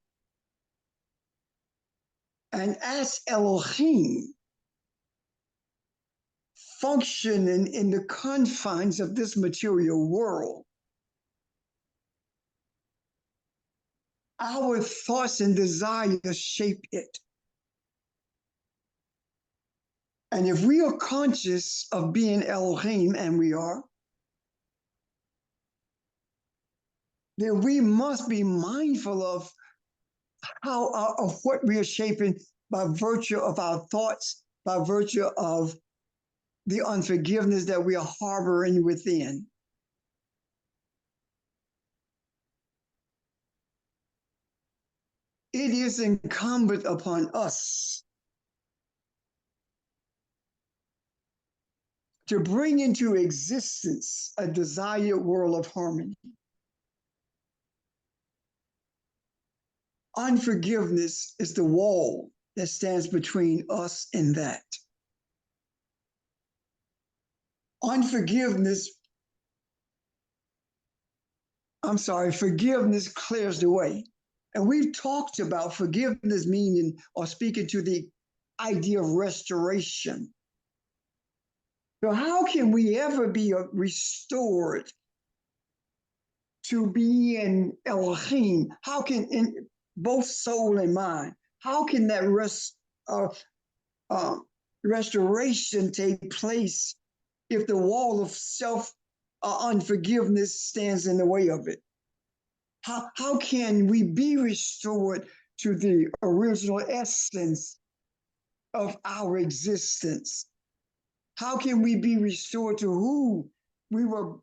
And as Elohim, functioning in the confines of this material world, our thoughts and desires shape it. And if we are conscious of being Elohim, and we are, then we must be mindful of of what we are shaping by virtue of our thoughts, by virtue of the unforgiveness that we are harboring within. It is incumbent upon us to bring into existence a desired world of harmony. Unforgiveness is the wall that stands between us and that. Forgiveness clears the way. And we've talked about forgiveness meaning or speaking to the idea of restoration. So how can we ever be restored to be in Elohim? How can, in both soul and mind, how can that restoration take place if the wall of self unforgiveness stands in the way of it? How can we be restored to the original essence of our existence? How can we be restored to who we were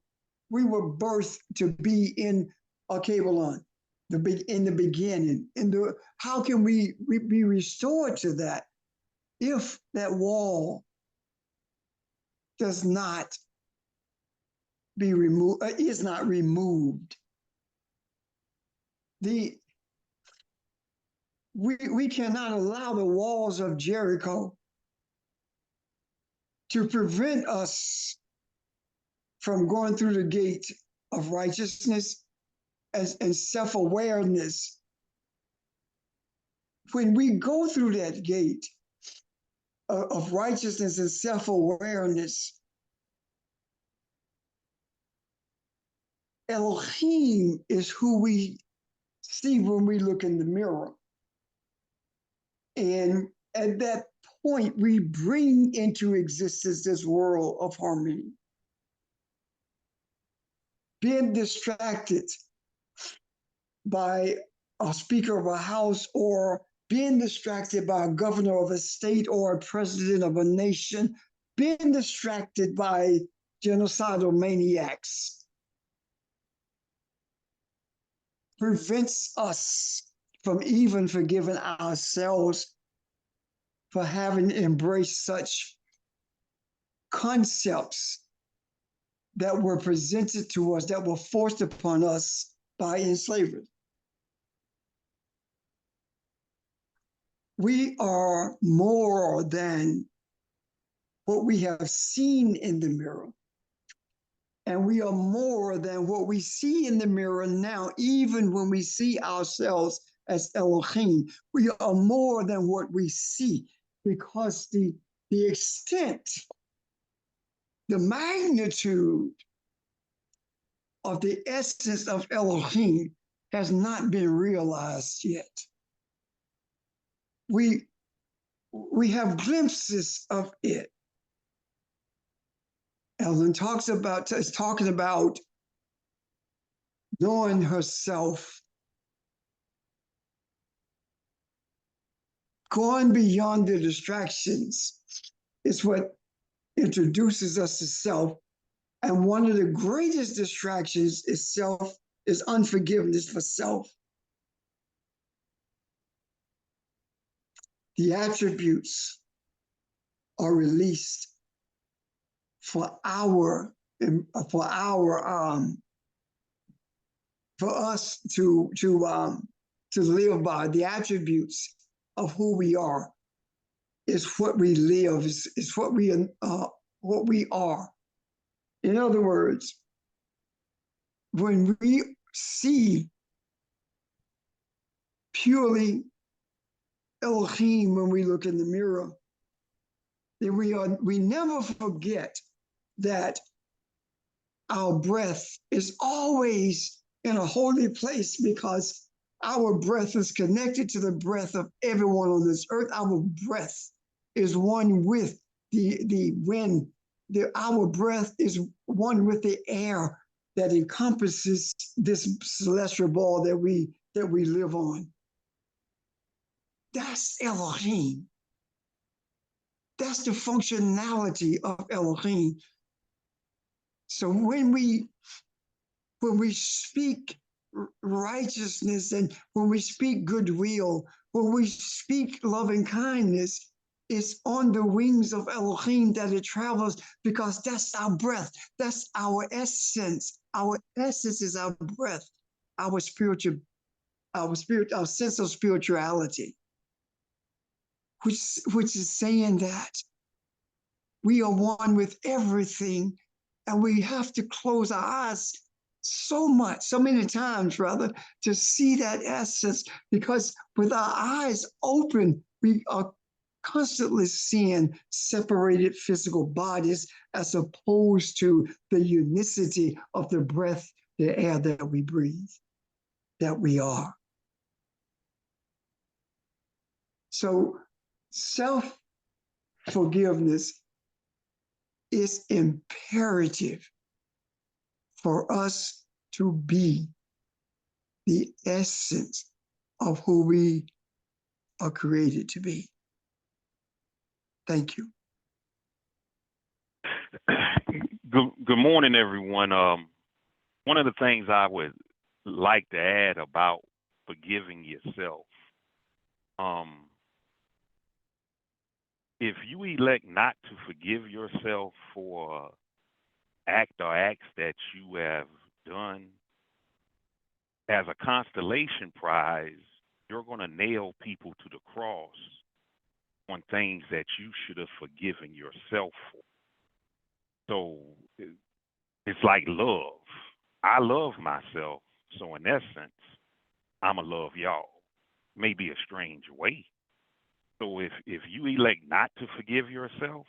birthed to be in Akabalon, in the beginning? How can we be restored to that if that wall does not be removed, is not removed? We cannot allow the walls of Jericho to prevent us from going through the gate of righteousness and self-awareness. When we go through that gate of righteousness and self-awareness, Elohim is who we see when we look in the mirror. And at that point, we bring into existence this world of harmony. Being distracted by a speaker of a house, or being distracted by a governor of a state or a president of a nation, being distracted by genocidal maniacs, prevents us from even forgiving ourselves for having embraced such concepts that were presented to us, that were forced upon us by enslavers. We are more than what we have seen in the mirror. And we are more than what we see in the mirror now, even when we see ourselves as Elohim. We are more than what we see, because the extent, the magnitude of the essence of Elohim has not been realized yet. We have glimpses of it. Ellen is talking about knowing herself, going beyond the distractions is what introduces us to self. And one of the greatest distractions is unforgiveness for self. The attributes are released for us to live by. The attributes of who we are is what we live, is what we are. In other words, when we see purely Elohim when we look in the mirror, then we never forget that our breath is always in a holy place, because our breath is connected to the breath of everyone on this earth. Our breath is one with the wind. Our breath is one with the air that encompasses this celestial ball that we live on. That's Elohim. That's the functionality of Elohim. So when we speak righteousness, and when we speak goodwill, when we speak loving kindness, it's on the wings of Elohim that it travels, because that's our breath. That's our essence. Our essence is our breath, our spiritual, our spirit, our sense of spirituality, which is saying that we are one with everything, and we have to close our eyes so many times rather, to see that essence, because with our eyes open, we are constantly seeing separated physical bodies, as opposed to the unicity of the breath, the air that we breathe, that we are. So self-forgiveness is imperative for us to be the essence of who we are created to be. Thank you. Good morning, everyone. One of the things I would like to add about forgiving yourself, if you elect not to forgive yourself for act or acts that you have done, as a constellation prize, you're going to nail people to the cross on things that you should have forgiven yourself for. So it's like love. I love myself, so in essence, I'ma love y'all. Maybe a strange way. So if you elect not to forgive yourself,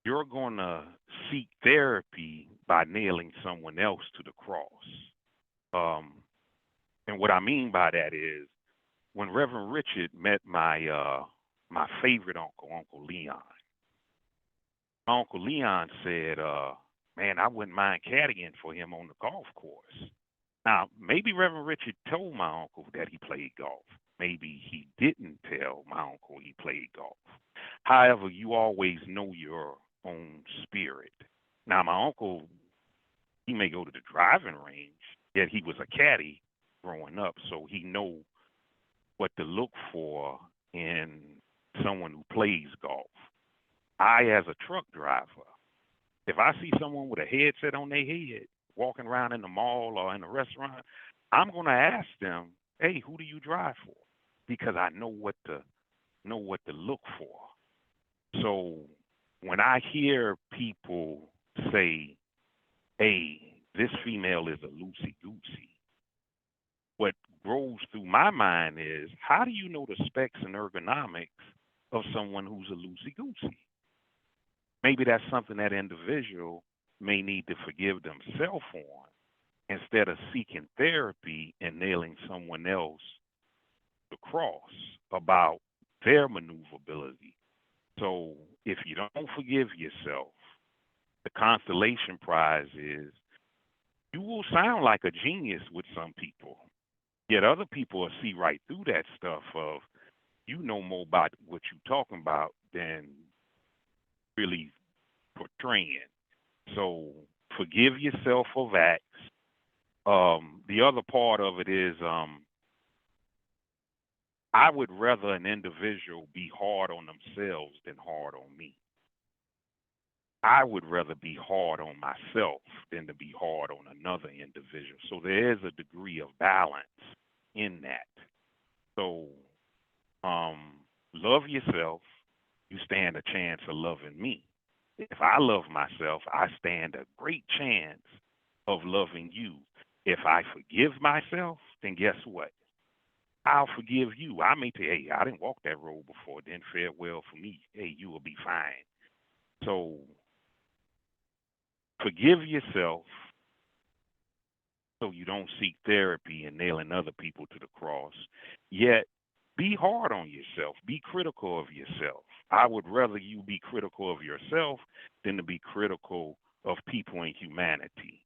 you're gonna seek therapy by nailing someone else to the cross. And what I mean by that is, when Reverend Richard met my my favorite uncle, Uncle Leon, my Uncle Leon said, man, I wouldn't mind caddying for him on the golf course. Now, maybe Reverend Richard told my uncle that he played golf. Maybe he didn't tell my uncle he played golf. However, you always know your own spirit. Now, my uncle, he may go to the driving range, yet he was a caddy growing up, so he know what to look for in someone who plays golf. I, as a truck driver, if I see someone with a headset on their head walking around in the mall or in a restaurant, I'm going to ask them, hey, who do you drive for? Because I know what to look for. So when I hear people say, hey, this female is a loosey-goosey, what goes through my mind is, how do you know the specs and ergonomics of someone who's a loosey-goosey? Maybe that's something that individual may need to forgive themselves on, instead of seeking therapy and nailing someone else to the cross about their maneuverability. So if you don't forgive yourself, the constellation prize is you will sound like a genius with some people, yet other people will see right through that stuff of you know more about what you're talking about than really portraying. So forgive yourself of acts. The other part of it is I would rather an individual be hard on themselves than hard on me. I would rather be hard on myself than to be hard on another individual. So there is a degree of balance in that. So love yourself, you stand a chance of loving me. If I love myself, I stand a great chance of loving you. If I forgive myself, then guess what? I'll forgive you. I may say, hey, I didn't walk that road before. It didn't fare well for me. Hey, you will be fine. So forgive yourself so you don't seek therapy and nailing other people to the cross. Yet be hard on yourself. Be critical of yourself. I would rather you be critical of yourself than to be critical of people and humanity.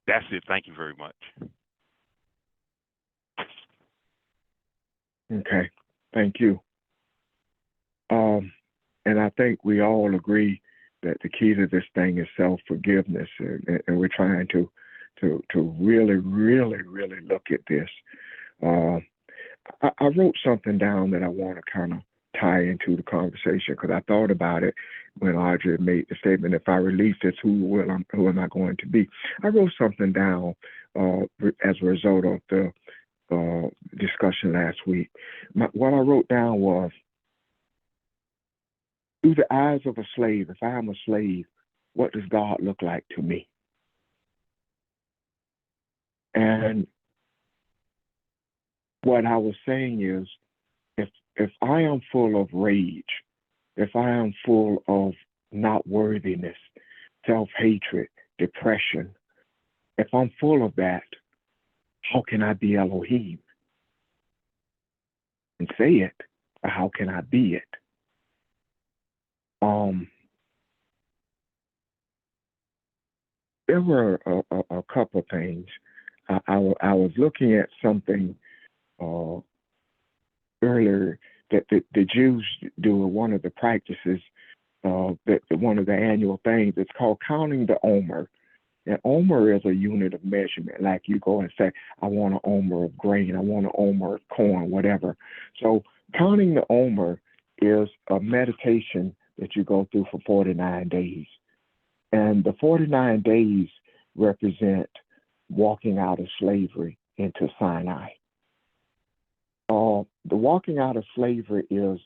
That's it. Thank you very much. Okay, thank you. And I think we all agree that the key to this thing is self-forgiveness, and we're trying to really, really, really look at this. I wrote something down that I want to kind of tie into the conversation because I thought about it when Audrey made the statement, if I release this, who am I going to be? I wrote something down as a result of the discussion last week. What I wrote down was, through the eyes of a slave, if I am a slave, what does God look like to me? And what I was saying is, if I am full of rage, if I am full of not worthiness, self-hatred, depression, if I'm full of that, how can I be Elohim? And say it, but how can I be it? There were a couple of things. I was looking at something earlier that the Jews do. One of the practices, that one of the annual things, it's called counting the omer. And omer is a unit of measurement. Like you go and say, I want an omer of grain, I want an omer of corn, whatever. So counting the omer is a meditation that you go through for 49 days. And the 49 days represent walking out of slavery into Sinai. The walking out of slavery is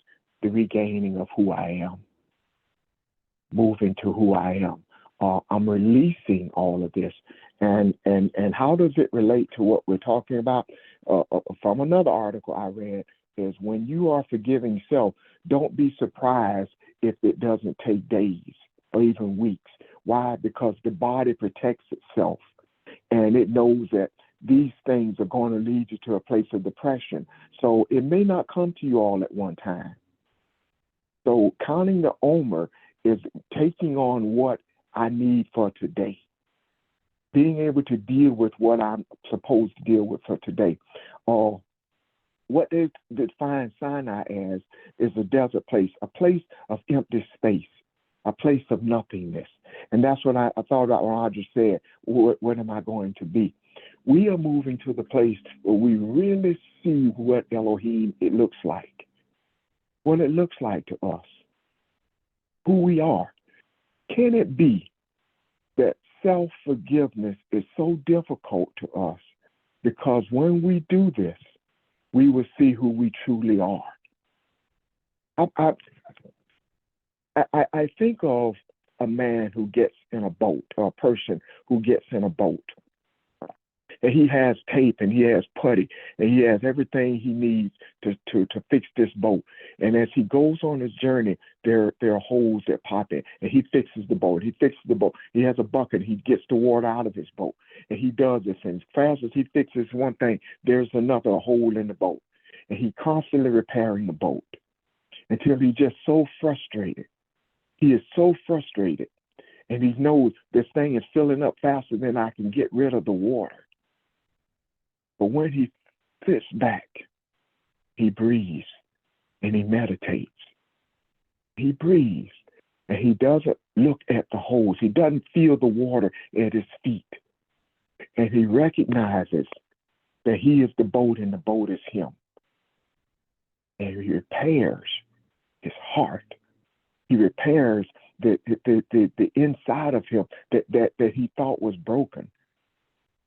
the regaining of who I am, moving to who I am. I'm releasing all of this. And how does it relate to what we're talking about? From another article I read, is when you are forgiving self, don't be surprised if it doesn't take days or even weeks. Why? Because the body protects itself, and it knows that these things are going to lead you to a place of depression. So it may not come to you all at one time. So counting the omer is taking on what I need for today, being able to deal with what I'm supposed to deal with for today. What they define Sinai as is a desert place, a place of empty space, a place of nothingness. And that's what I thought about when Roger said, what am I going to be? We are moving to the place where we really see what Elohim it looks like, what it looks like to us, who we are. Can it be that self-forgiveness is so difficult to us because when we do this, we will see who we truly are? I think of a man who gets in a boat, or a person who gets in a boat. And he has tape and he has putty and he has everything he needs to fix this boat. And as he goes on his journey, there are holes that pop in, and he fixes the boat. He fixes the boat. He has a bucket. He gets the water out of his boat, and he does this. And as fast as he fixes one thing, there's another hole in the boat, and he constantly repairing the boat until he's just so frustrated. He is so frustrated, and he knows this thing is filling up faster than I can get rid of the water. But when he sits back, he breathes and he meditates. He breathes and he doesn't look at the holes. He doesn't feel the water at his feet. And he recognizes that he is the boat and the boat is him. And he repairs his heart. He repairs the inside of him that he thought was broken.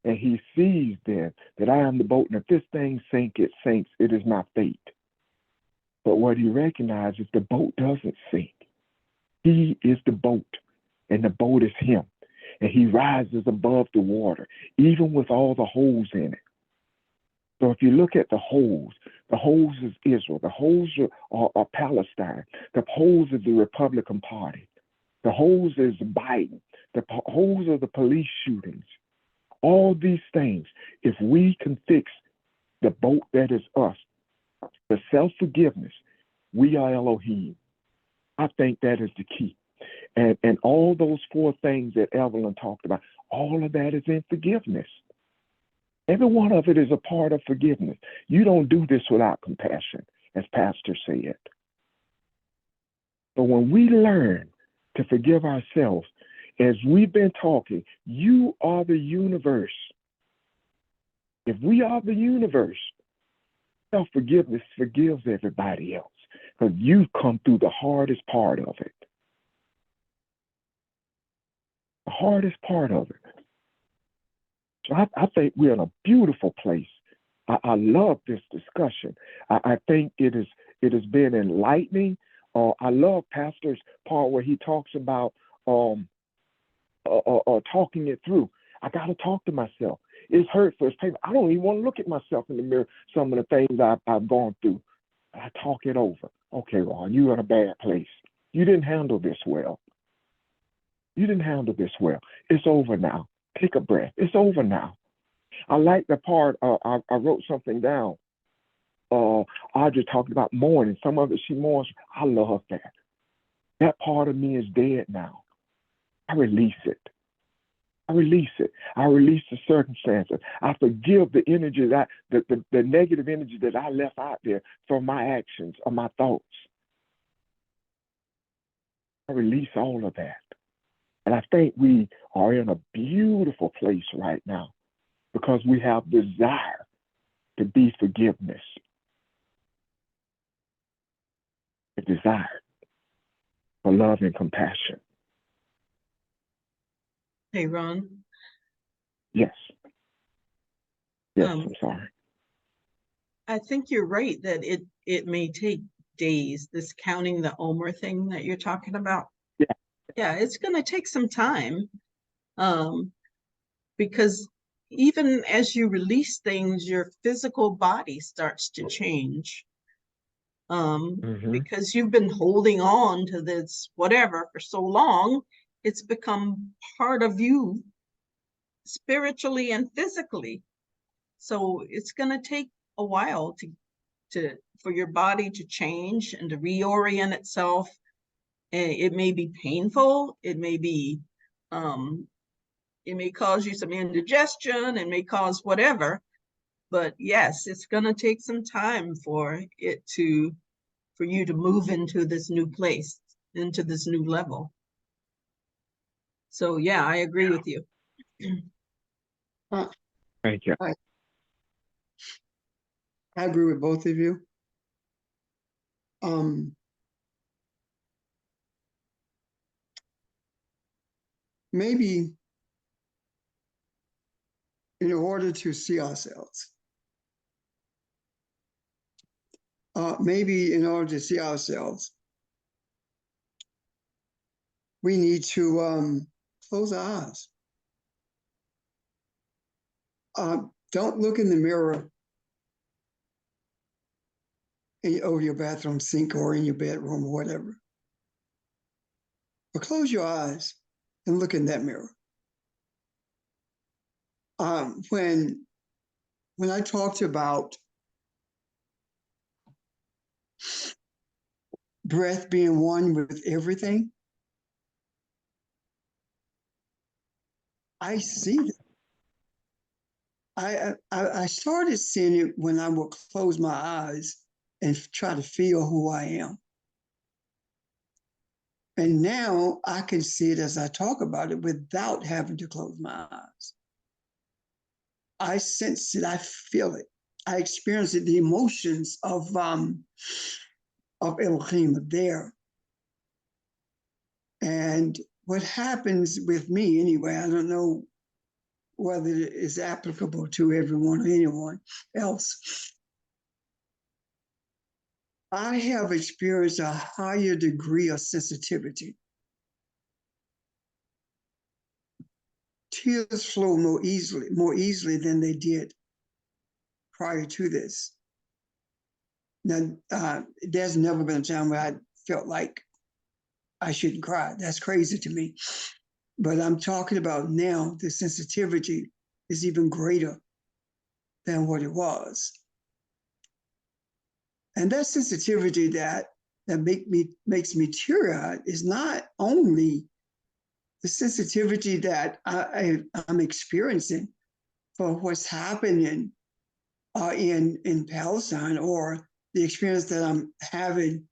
And he sees then that I am the boat, and if this thing sinks, it sinks. It is my fate. But what he recognizes, the boat doesn't sink. He is the boat, and the boat is him. And he rises above the water, even with all the holes in it. So if you look at the holes is Israel. The holes are Palestine. The holes is the Republican Party. The holes is Biden. The holes are the police shootings. All these things, if we can fix the boat that is us, the self-forgiveness, we are Elohim. I think that is the key. And all those four things that Evelyn talked about, all of that is in forgiveness. Every one of it is a part of forgiveness. You don't do this without compassion, as Pastor said. But when we learn to forgive ourselves, as we've been talking, you are the universe. If we are the universe, Self-forgiveness forgives everybody else because you've come through the hardest part of it. The hardest part of it. So I think we're in a beautiful place. I love this discussion. I think it has been enlightening. I love Pastor's part where he talks about talking it through. I got to talk to myself. It's hurtful. It's painful. I don't even want to look at myself in the mirror. Some of the things I've gone through. I talk it over. Okay, Ron, you're in a bad place. You didn't handle this well. You didn't handle this well. It's over now. Take a breath. It's over now. I like the part, I wrote something down. Audrey talked about mourning. Some of it she mourns. I love that. That part of me is dead now. I release it. I release it. I release the circumstances. I forgive the energy the negative energy that I left out there from my actions or my thoughts. I release all of that. And I think we are in a beautiful place right now because we have desire to be forgiveness. A desire for love and compassion. Hey, Ron. Yes. Yes, Um, I'm sorry. I think you're right that it may take days, this counting the Omer thing that you're talking about. Yeah. Yeah, it's going to take some time. Because even as you release things, your physical body starts to change. Because you've been holding on to this whatever for so long, it's become part of you spiritually and physically. So it's going to take a while for your body to change and to reorient itself. And it may be painful. It may be, it may cause you some indigestion. It may cause whatever. But yes, it's going to take some time for you to move into this new place, into this new level. So yeah, I agree with you. Thank you. I agree with both of you. Maybe in order to see ourselves, we need to close our eyes. Don't look in the mirror over your bathroom sink or in your bedroom or whatever. But close your eyes and look in that mirror. When I talked about breath being one with everything, I see that. I started seeing it when I would close my eyes and try to feel who I am. And now I can see it as I talk about it without having to close my eyes. I sense it, I feel it, I experience it, the emotions of Elohim are there. And what happens with me anyway, I don't know whether it is applicable to everyone or anyone else. I have experienced a higher degree of sensitivity. Tears flow more easily than they did prior to this. Now, there's never been a time where I felt like I shouldn't cry. That's crazy to me. But I'm talking about now, the sensitivity is even greater than what it was. And that sensitivity that makes me teary-eyed is not only the sensitivity that I'm experiencing for what's happening in Palestine, or the experience that I'm having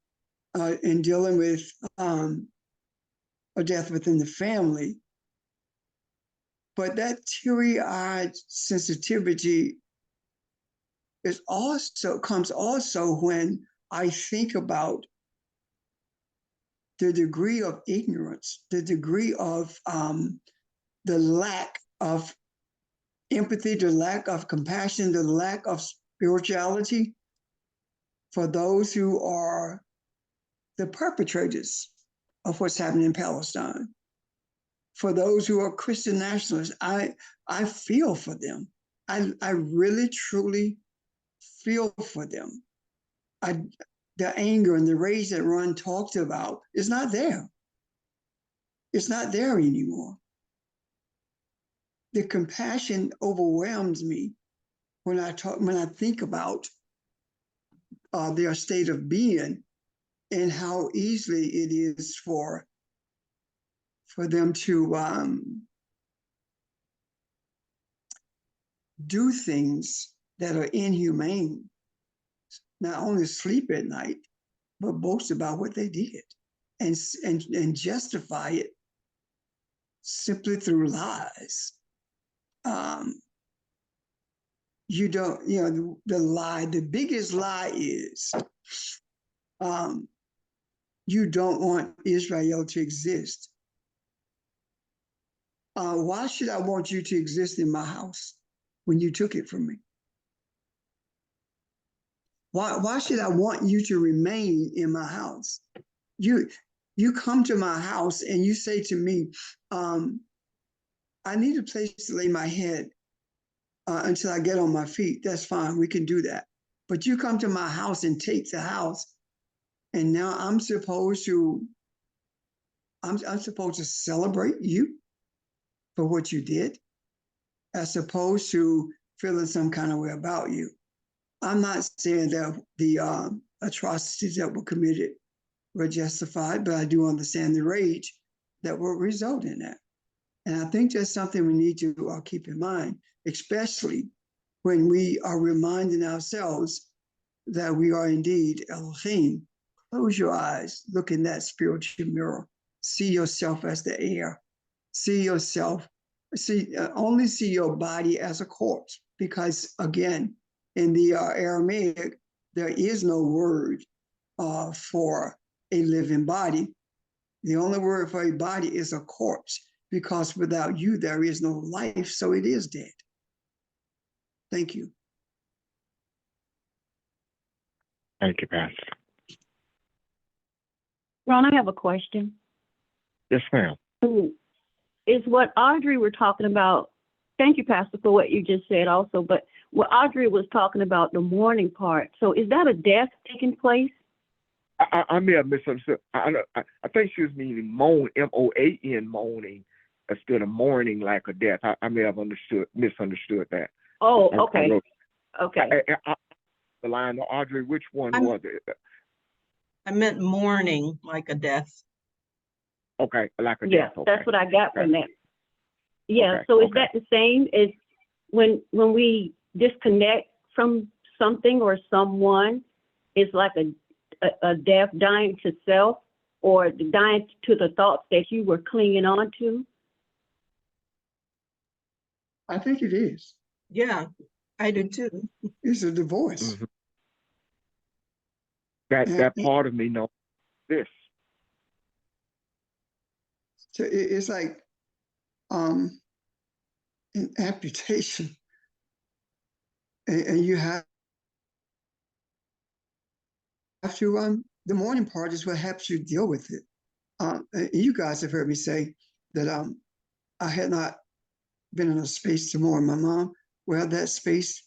in dealing with a death within the family, but that teary-eyed sensitivity It also comes also when I think about the degree of ignorance, the degree of the lack of empathy, the lack of compassion, the lack of spirituality for those who are the perpetrators of what's happening in Palestine. For those who are Christian nationalists, I feel for them. I really, truly feel for them. The anger and the rage that Ron talked about is not there. It's not there anymore. The compassion overwhelms me when I think about their state of being and how easily it is for them to do things that are inhumane. Not only sleep at night, but boast about what they did and justify it simply through lies. You don't, the biggest lie is you don't want Israel to exist. Why should I want you to exist in my house when you took it from me? Why should I want you to remain in my house? You come to my house and you say to me, I need a place to lay my head until I get on my feet. That's fine, we can do that. But you come to my house and take the house, and now I'm supposed to celebrate you for what you did, as opposed to feeling some kind of way about you. I'm not saying that the atrocities that were committed were justified, but I do understand the rage that will result in that. And I think that's something we need to keep in mind, especially when we are reminding ourselves that we are indeed Elohim. Close your eyes, look in that spiritual mirror, see yourself as the air, see yourself, only see your body as a corpse, because again, in the Aramaic, there is no word for a living body. The only word for a body is a corpse, because without you, there is no life, so it is dead. Thank you. Thank you, Pastor. Ron, I have a question. Yes, ma'am. Is what Audrey were talking about, thank you, Pastor, for what you just said also, but what Audrey was talking about, the mourning part, so is that a death taking place? I may have misunderstood. I think she was meaning moan, M-O-A-N, moaning, instead of mourning like a death. I may have misunderstood that. Oh, okay. Okay. The line, Audrey, which one was it? I meant mourning like a death. Okay, like a Yeah, death. Okay. that's what I got from that. Yeah, Okay, so is okay. that the same as when we disconnect from something or someone, it's like a death, dying to self, or dying to the thoughts that you were clinging on to? I think it is. Yeah, I do too. It's a divorce. Mhm. That part of me knows this. So it's like an amputation, and you have to the mourning part is what helps you deal with it. You guys have heard me say that I had not been in a space to mourn my mom. Well, that space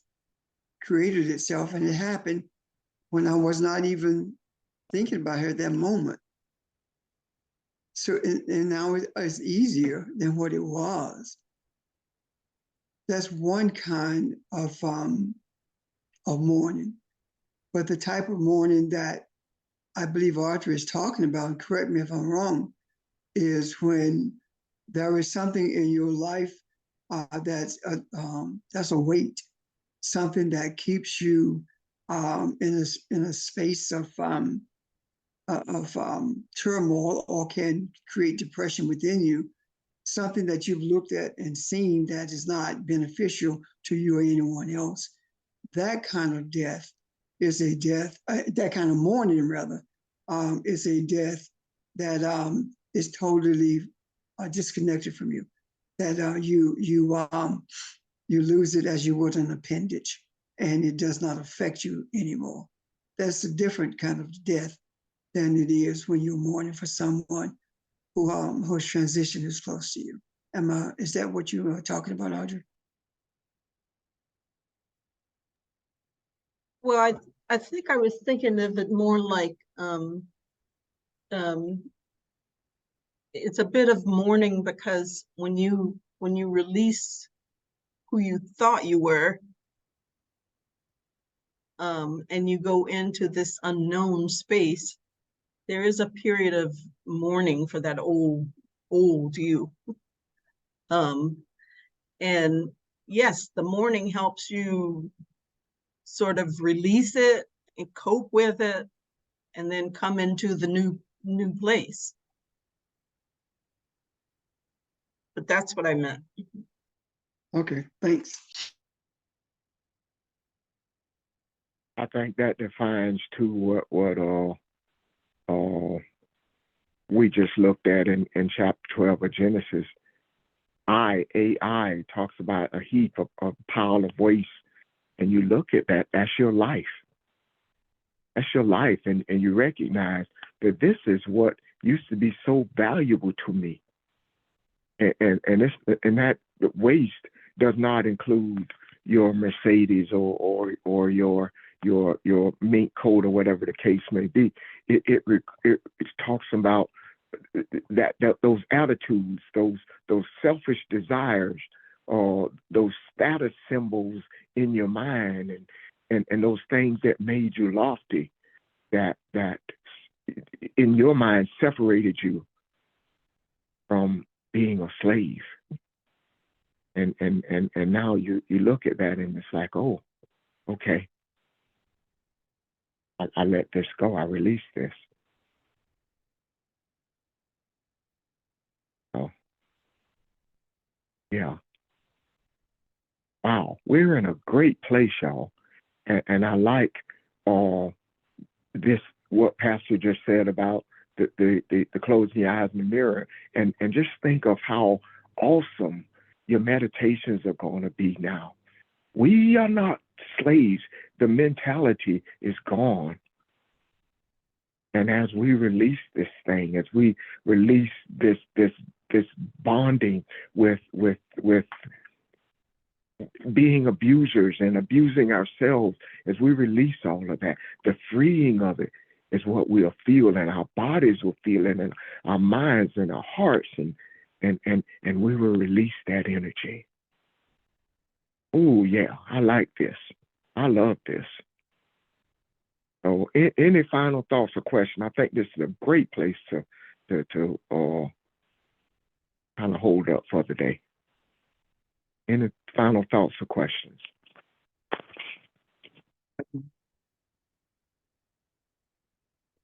created itself, and it happened when I was not even thinking about her at that moment. So, and now it's easier than what it was. That's one kind of mourning. But the type of mourning that I believe Audrey is talking about, and correct me if I'm wrong, is when there is something in your life that's a weight, something that keeps you in a space of turmoil, or can create depression within you, something that you've looked at and seen that is not beneficial to you or anyone else. that kind of death is a death, that kind of mourning rather, is a death that is totally disconnected from you. That you lose it as you would an appendage, and it does not affect you anymore. That's a different kind of death than it is when you're mourning for someone whose transition is close to you. Is that what you were talking about, Audrey? Well, I think I was thinking of it more like it's a bit of mourning, because when you release who you thought you were, and you go into this unknown space, there is a period of mourning for that old you. And yes, the mourning helps you sort of release it and cope with it, and then come into the new place. But that's what I meant. Okay, thanks. I think that defines too what we just looked at in chapter 12 of Genesis. AI talks about a heap of pile of waste, and you look at that, that's your life. That's your life, and you recognize that this is what used to be so valuable to me. And that waste does not include your Mercedes or your mink coat or whatever the case may be. It talks about that those attitudes, those selfish desires, those status symbols in your mind, and those things that made you lofty, that in your mind separated you from being a slave. And now you look at that and it's like, oh, okay, I let this go. I release this. Oh, yeah. Wow, we're in a great place, y'all. And I like this, what Pastor just said about the closing your eyes in the mirror, and just think of how awesome your meditations are going to be now. We are not slaves. The mentality is gone. And as we release this thing, as we release this bonding with being abusers and abusing ourselves, as we release all of that, the freeing of it is what we'll feel, and our bodies will feel it, and our minds and our hearts, and we will release that energy. Oh yeah, I like this. I love this. So, any final thoughts or questions? I think this is a great place to kind of hold up for the day. Any final thoughts or questions?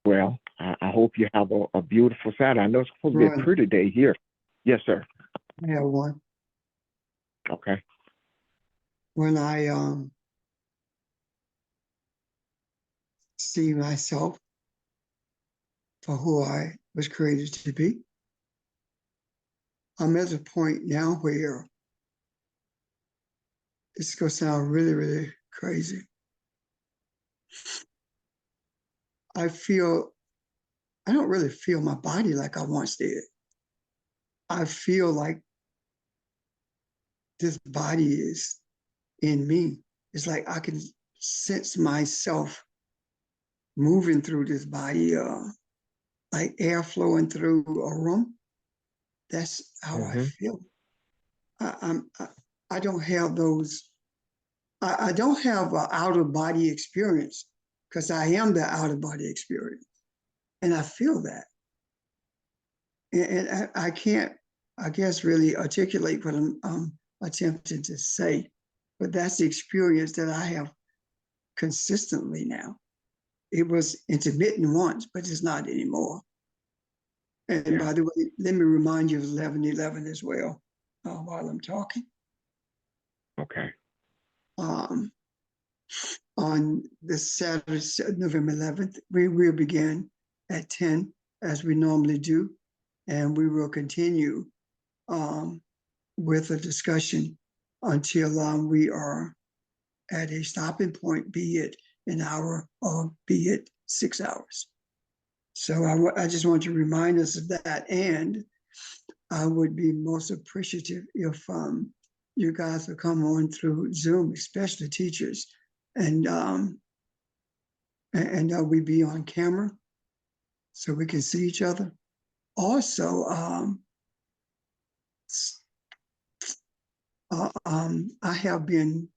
Well, I hope you have a beautiful Saturday. I know it's supposed to be a pretty day here. Yes, sir. I have one. Okay. When I see myself for who I was created to be, I'm at a point now where it's going to sound really, really crazy. I don't really feel my body like I once did. I feel like this body is in me. It's like I can sense myself moving through this body, like air flowing through a room. That's how I feel. I don't have those. I don't have an out of body experience, because I am the out of body experience, and I feel that. And I can't, I guess, really articulate what I'm attempting to say, but that's the experience that I have consistently now. It was intermittent once, but it's not anymore. And by the way, let me remind you of 11:11 as well, while I'm talking. Okay. On this Saturday, November 11th, we will begin at 10 as we normally do, and we will continue with a discussion until we are at a stopping point, be it an hour or be it 6 hours. So I just want to remind us of that, and I would be most appreciative if you guys would come on through Zoom, especially teachers, and we be on camera so we can see each other. Also, I have been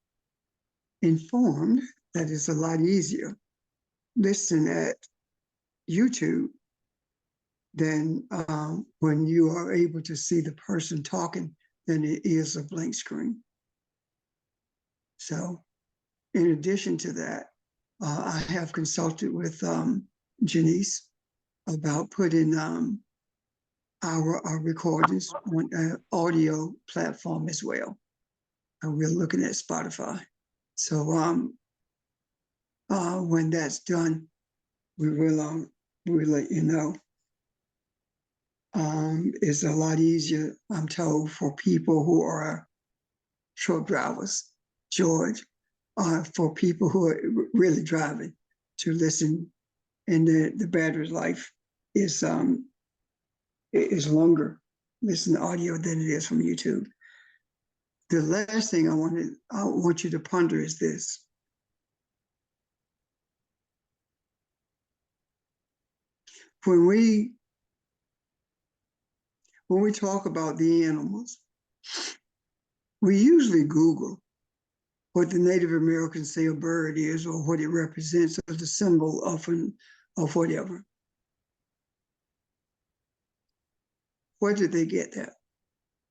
informed that it's a lot easier listening at YouTube than when you are able to see the person talking than it is a blank screen. So in addition to that, I have consulted with Janice about putting our recordings on an audio platform as well. And we're looking at Spotify. So when that's done, we'll let you know. It's a lot easier, I'm told, for people who are truck drivers, George, for people who are really driving to listen, and the battery life is longer listen to audio than it is from YouTube. The last thing I want you to ponder is this. When we talk about the animals, we usually Google what the Native Americans say a bird is or what it represents or the symbol of whatever. Where did they get that?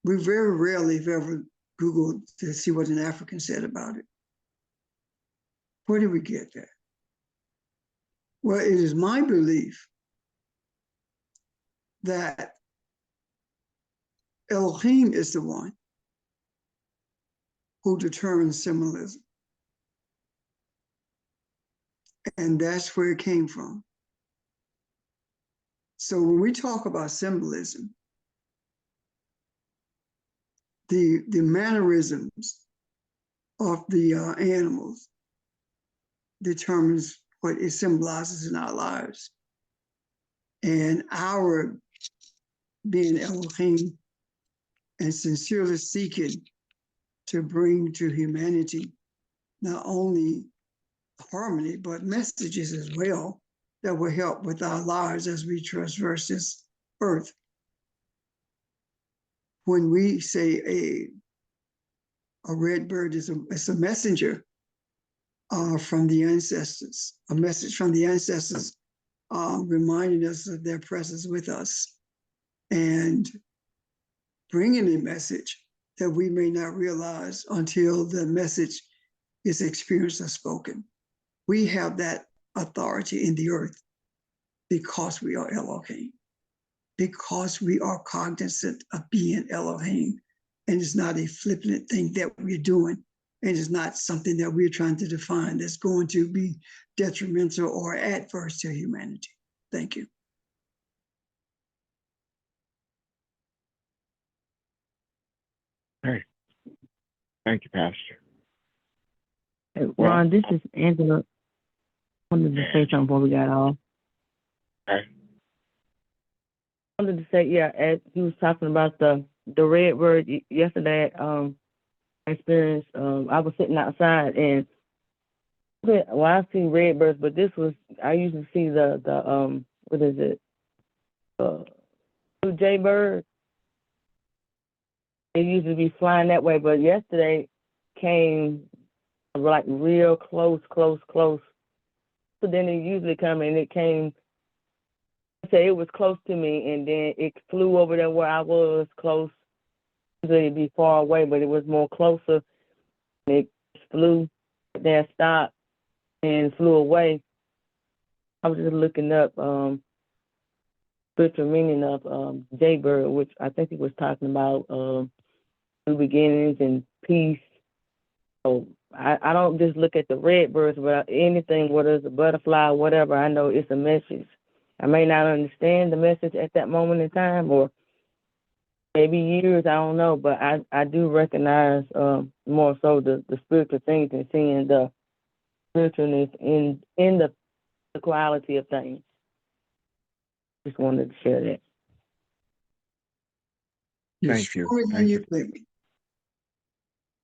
We very rarely have ever Googled to see what an African said about it. Where did we get that? Well, it is my belief that Elohim is the one who determines symbolism. And that's where it came from. So when we talk about symbolism, the mannerisms of the animals determines what it symbolizes in our lives. And our being Elohim and sincerely seeking to bring to humanity not only harmony, but messages as well that will help with our lives as we traverse this earth. When we say a red bird is a messenger from the ancestors, a message from the ancestors reminding us of their presence with us and bringing a message that we may not realize until the message is experienced or spoken. We have that authority in the earth because we are Elohim, because we are cognizant of being Elohim. And it's not a flippant thing that we're doing. And it's not something that we're trying to define that's going to be detrimental or adverse to humanity. Thank you. Hey, thank you, Pastor. Hey, Ron, this is Angela. I wanted to say something before we got off. Okay. I wanted to say, yeah, as you was talking about the red bird yesterday, experience, I was sitting outside and I see red birds, but this was, I usually see the what is it? Blue jay bird. They usually be flying that way, but yesterday came like real close. So then it usually come and it came, say it was close to me, and then it flew over there where I was close. Usually it'd be far away, but it was more closer. It flew, then stopped and flew away. I was just looking up spiritual meaning of jaybird, which I think he was talking about new beginnings and peace. So I don't just look at the red birds, but anything, whether it's a butterfly, whatever, I know it's a message. I may not understand the message at that moment in time, or maybe years, I don't know, but I do recognize more so the spiritual things and seeing the spiritualness in the quality of things. Just wanted to share that. You're Thank you. stronger than Thank you you. think.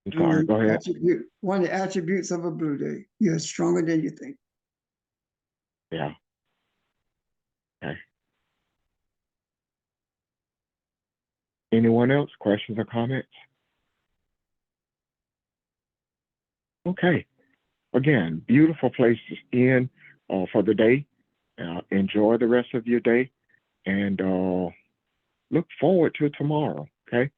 I'm sorry, go ahead. One of the attributes of a Blue Jay, you're stronger than you think. Yeah. Okay. Anyone else? Questions or comments? Okay. Again, beautiful place to end for the day. Enjoy the rest of your day, and look forward to tomorrow. Okay.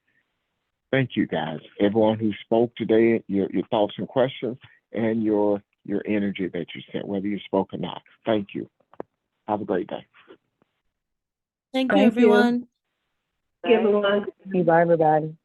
Thank you, guys. Everyone who spoke today, your thoughts and questions, and your energy that you sent, whether you spoke or not. Thank you. Have a great day. Thank you, Thank you. everyone. Everyone. Bye, everybody.